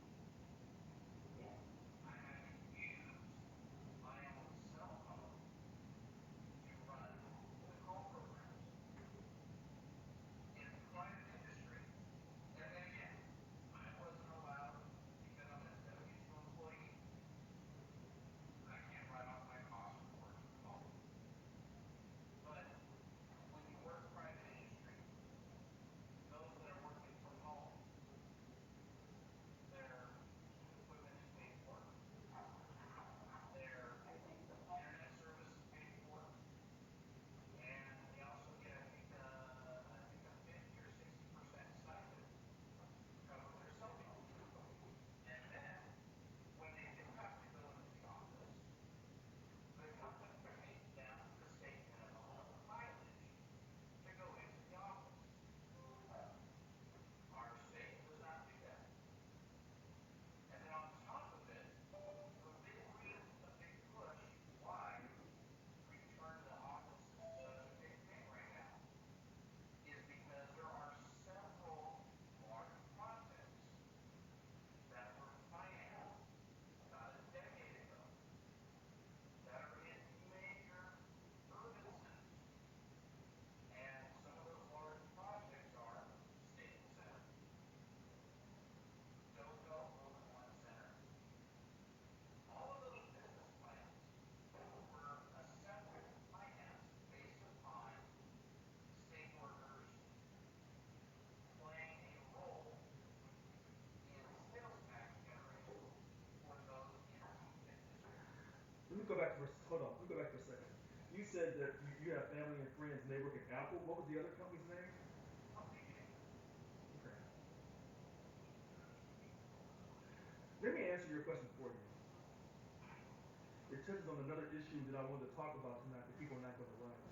I had to use my own cell phone to run the call programs. In private industry, and again, I wasn't allowed, because I'm a W-2 employee, I can't write off my costs for working from home. But when you work private industry, those that are working from home, their equipment is paid for, their internet service is paid for, and they also get, I think a 50 or 60% stipend to cover their cell phone. And then, when they do have to go into the office, the company pays them the state minimum mileage to go into the office. Our state does not do that. And then on top of it, the big reason, the big push why return to office is such a big thing right now is because there are several large projects that were financed about a decade ago that are in major urban centers. And some of those large projects are Staples Center, Doco Golden One Center. All of those business plans were assembled, financed based upon state workers playing a role in sales tax generation for those entities and districts. Let me go back for hold on. Let me go back for a second. You said that you have family and friends and they work at Apple. What was the other company's name? PG&E. Okay. Let me answer your question for you. It touches on another issue that I wanted to talk about tonight that people are not going to like.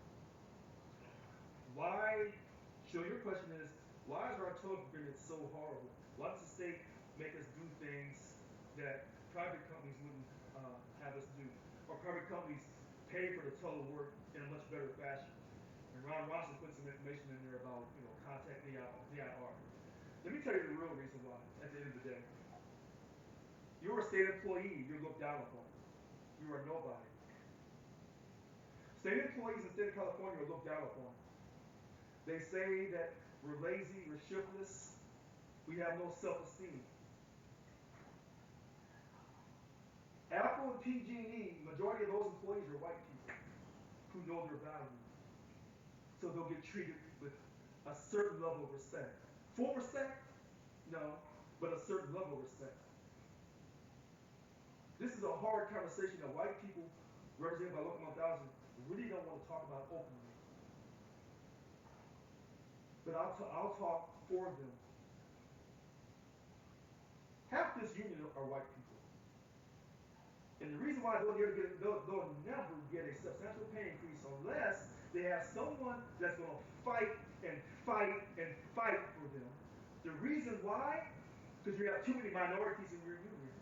Why? So your question is, why is our telephone agreement so horrible? Why does the state make us do things that private companies wouldn't have us do, or private companies pay for the telework in a much better fashion? And Ron Rossi put some information in there about contact VIR. Let me tell you the real reason why. At the end of the day, you're a state employee. You're looked down upon. You are nobody. State employees in the state of California are looked down upon. They say that we're lazy, we're shiftless, we have no self-esteem. Apple and PG&E, majority of those employees are white people who know their value. So they'll get treated with a certain level of respect. Full respect? No, but a certain level of respect. This is a hard conversation that white people, represented by Local 1000, really don't want to talk about openly. But I'll talk for them. Half this union are white people. And the reason why they'll never get a substantial pay increase unless they have someone that's going to fight and fight and fight for them. The reason why because you have too many minorities in your union.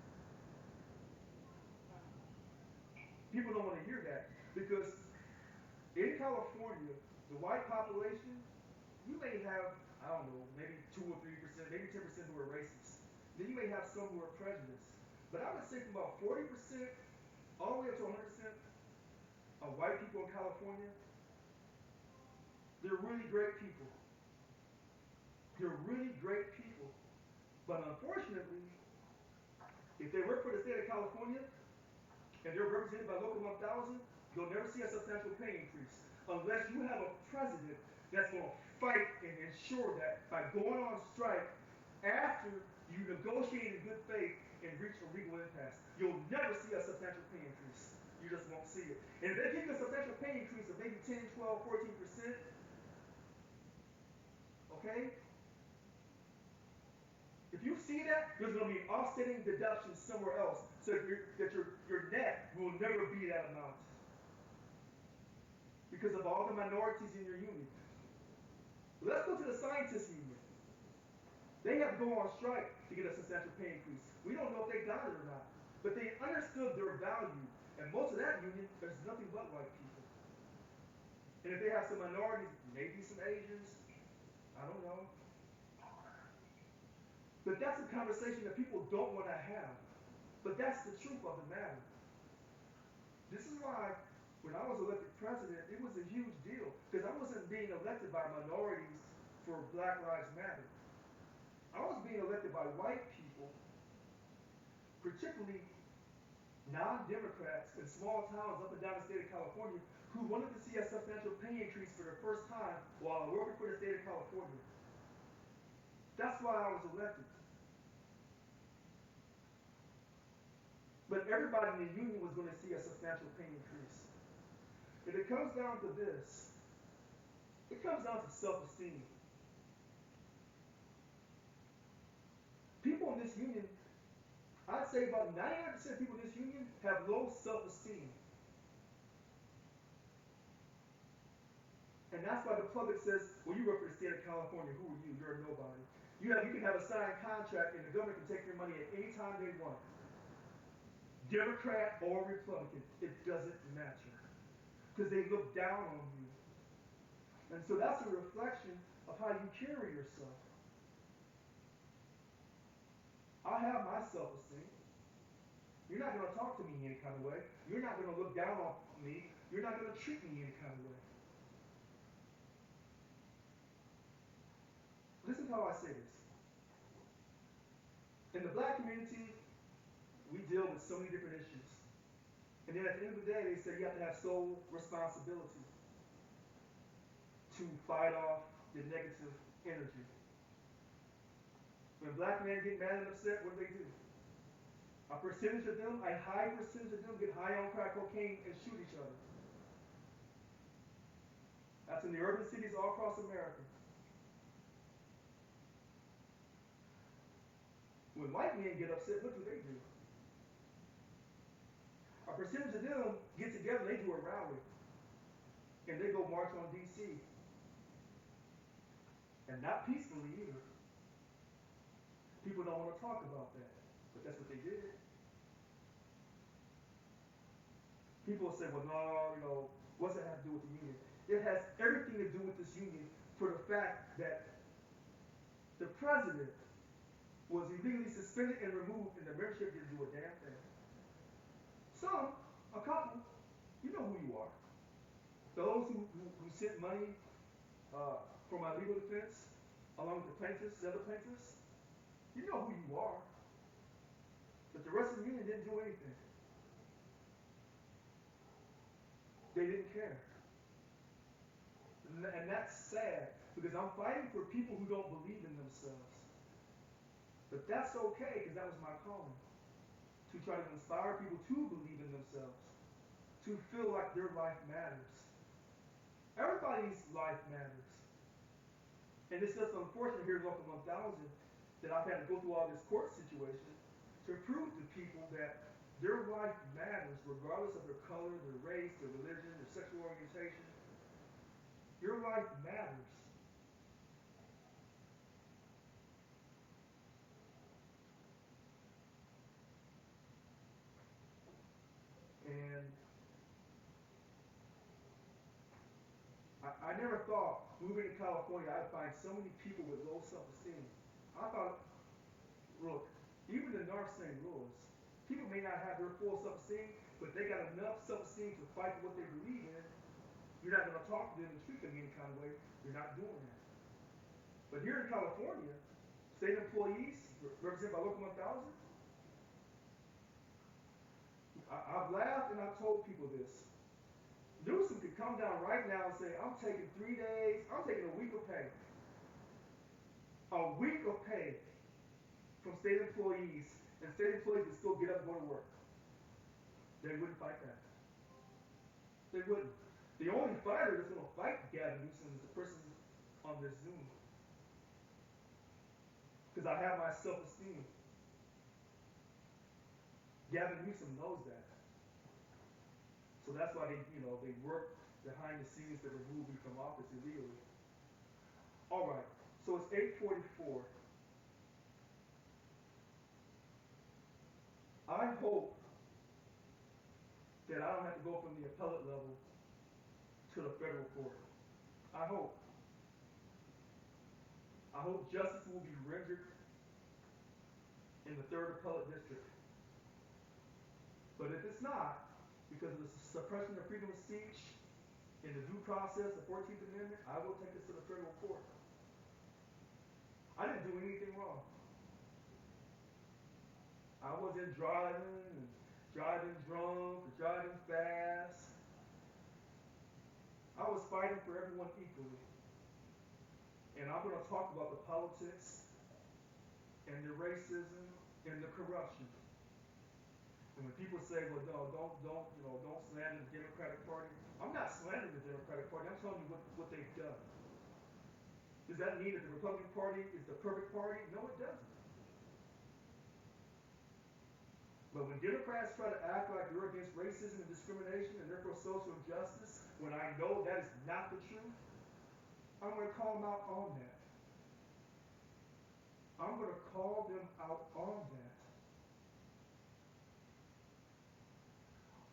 People don't want to hear that because in California, the white population, you may have, I don't know, maybe 2 or 3%, maybe 10% who are racist. Then you may have some who are prejudiced. But I would say from about 40% all the way up to 100% of white people in California, they're really great people. They're really great people. But unfortunately, if they work for the state of California and they're represented by Local 1000, you'll never see a substantial pay increase unless you have a president that's going to fight and ensure that by going on strike after you negotiate in good faith and reach a legal impasse. You'll never see a substantial pay increase. You just won't see it. And if they give you a substantial pay increase of maybe 10, 12, 14%, okay, if you see that, there's going to be offsetting deductions somewhere else, so that your net will never be that amount because of all the minorities in your union. Let's go to the scientists union. They have to go on strike to get a substantial pay increase. We don't know if they got it or not, but they understood their value, and most of that union, there's nothing but white people. And if they have some minorities, maybe some Asians, I don't know. But that's a conversation that people don't want to have. But that's the truth of the matter. This is why when I was elected president, it was a huge deal because I wasn't being elected by minorities for Black Lives Matter. I was being elected by white people, particularly non-Democrats in small towns up and down the state of California who wanted to see a substantial pay increase for the first time while working for the state of California. That's why I was elected. But everybody in the union was going to see a substantial pay increase. And it comes down to this. It comes down to self-esteem. People in this union, I'd say about 99% of people in this union have low self-esteem. And that's why the public says, well, you work for the state of California, who are you? You're a nobody. You can have a signed contract and the government can take your money at any time they want. Democrat or Republican, it doesn't matter. Because they look down on you. And so that's a reflection of how you carry yourself. I have my self-esteem. You're not going to talk to me any kind of way. You're not going to look down on me. You're not going to treat me any kind of way. Listen to how I say this. In the black community, we deal with so many different issues. And then at the end of the day, they say you have to have sole responsibility to fight off the negative energy. When black men get mad and upset, what do? A percentage of them, a high percentage of them get high on crack cocaine and shoot each other. That's in the urban cities all across America. When white men get upset, what do? A percentage of them get together, they do a rally. And they go march on D.C. And not peacefully either. People don't want to talk about that, but that's what they did. People will say, well, no, what's that have to do with the union? It has everything to do with this union for the fact that the president was illegally suspended and removed and the membership didn't do a damn thing. Some, a couple, you know who you are. Those who sent money for my legal defense, along with the plaintiffs, the other plaintiffs, you know who you are. But the rest of the union didn't do anything. They didn't care. And that's sad, because I'm fighting for people who don't believe in themselves. But that's okay, because that was my calling. To try to inspire people to believe in themselves. To feel like their life matters. Everybody's life matters. And it's just unfortunate here in Local 1000 that I've had to go through all this court situation to prove to people that their life matters regardless of their color, their race, their religion, their sexual orientation. Your life matters. I never thought moving to California I'd find so many people with low self-esteem. I thought, look, even in North St. Louis, people may not have their full self-esteem, but they got enough self-esteem to fight for what they believe in. You're not going to talk to them and treat them any kind of way. You're not doing that. But here in California, state employees, represented by Local 1000, I've laughed and I've told people this. Newsom could come down right now and say, I'm taking 3 days, I'm taking a week of pay. A week of pay from state employees, and state employees would still get up and go to work. They wouldn't fight that. They wouldn't. The only fighter that's going to fight Gavin Newsom is the person on this Zoom. Because I have my self-esteem. Gavin Newsom knows that. So that's why they work behind the scenes to remove me from office illegally. All right. So it's 8:44. I hope that I don't have to go from the appellate level to the federal court. I hope. I hope justice will be rendered in the third appellate district. But if it's not, because of the suppression of freedom of speech in the due process, the 14th Amendment, I will take this to the federal court. I didn't do anything wrong. I wasn't driving drunk, or driving fast. I was fighting for everyone equally. And I'm going to talk about the politics and the racism and the corruption. And when people say, well, no, don't slander the Democratic Party, I'm not slandering the Democratic Party. I'm telling you what they've done. Does that mean that the Republican Party is the perfect party? No, it doesn't. But when Democrats try to act like they're against racism and discrimination and they're for social justice, when I know that is not the truth, I'm going to call them out on that. I'm going to call them out on that.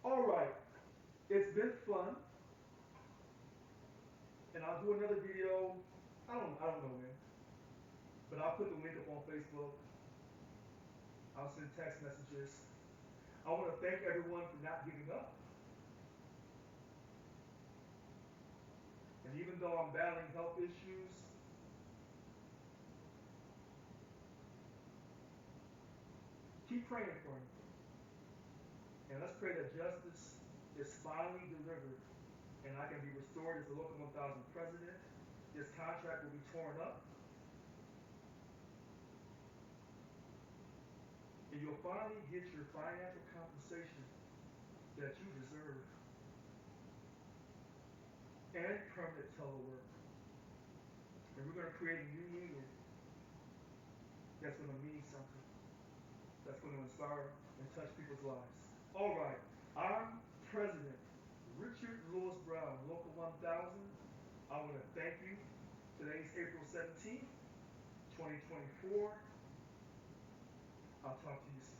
All right, it's been fun, and I'll do another video. I don't know when, but I'll put the link up on Facebook. I'll send text messages. I want to thank everyone for not giving up. And even though I'm battling health issues, keep praying for me. And let's pray that justice is finally delivered and I can be restored as the Local 1000 president. This contract will be torn up. And you'll finally get your financial compensation that you deserve. And permanent telework. And we're going to create a new union that's going to mean something. That's going to inspire and touch people's lives. All right. I'm President Richard Lewis Brown, Local 1000. I want to thank you. Today's April 17th, 2024. I'll talk to you soon.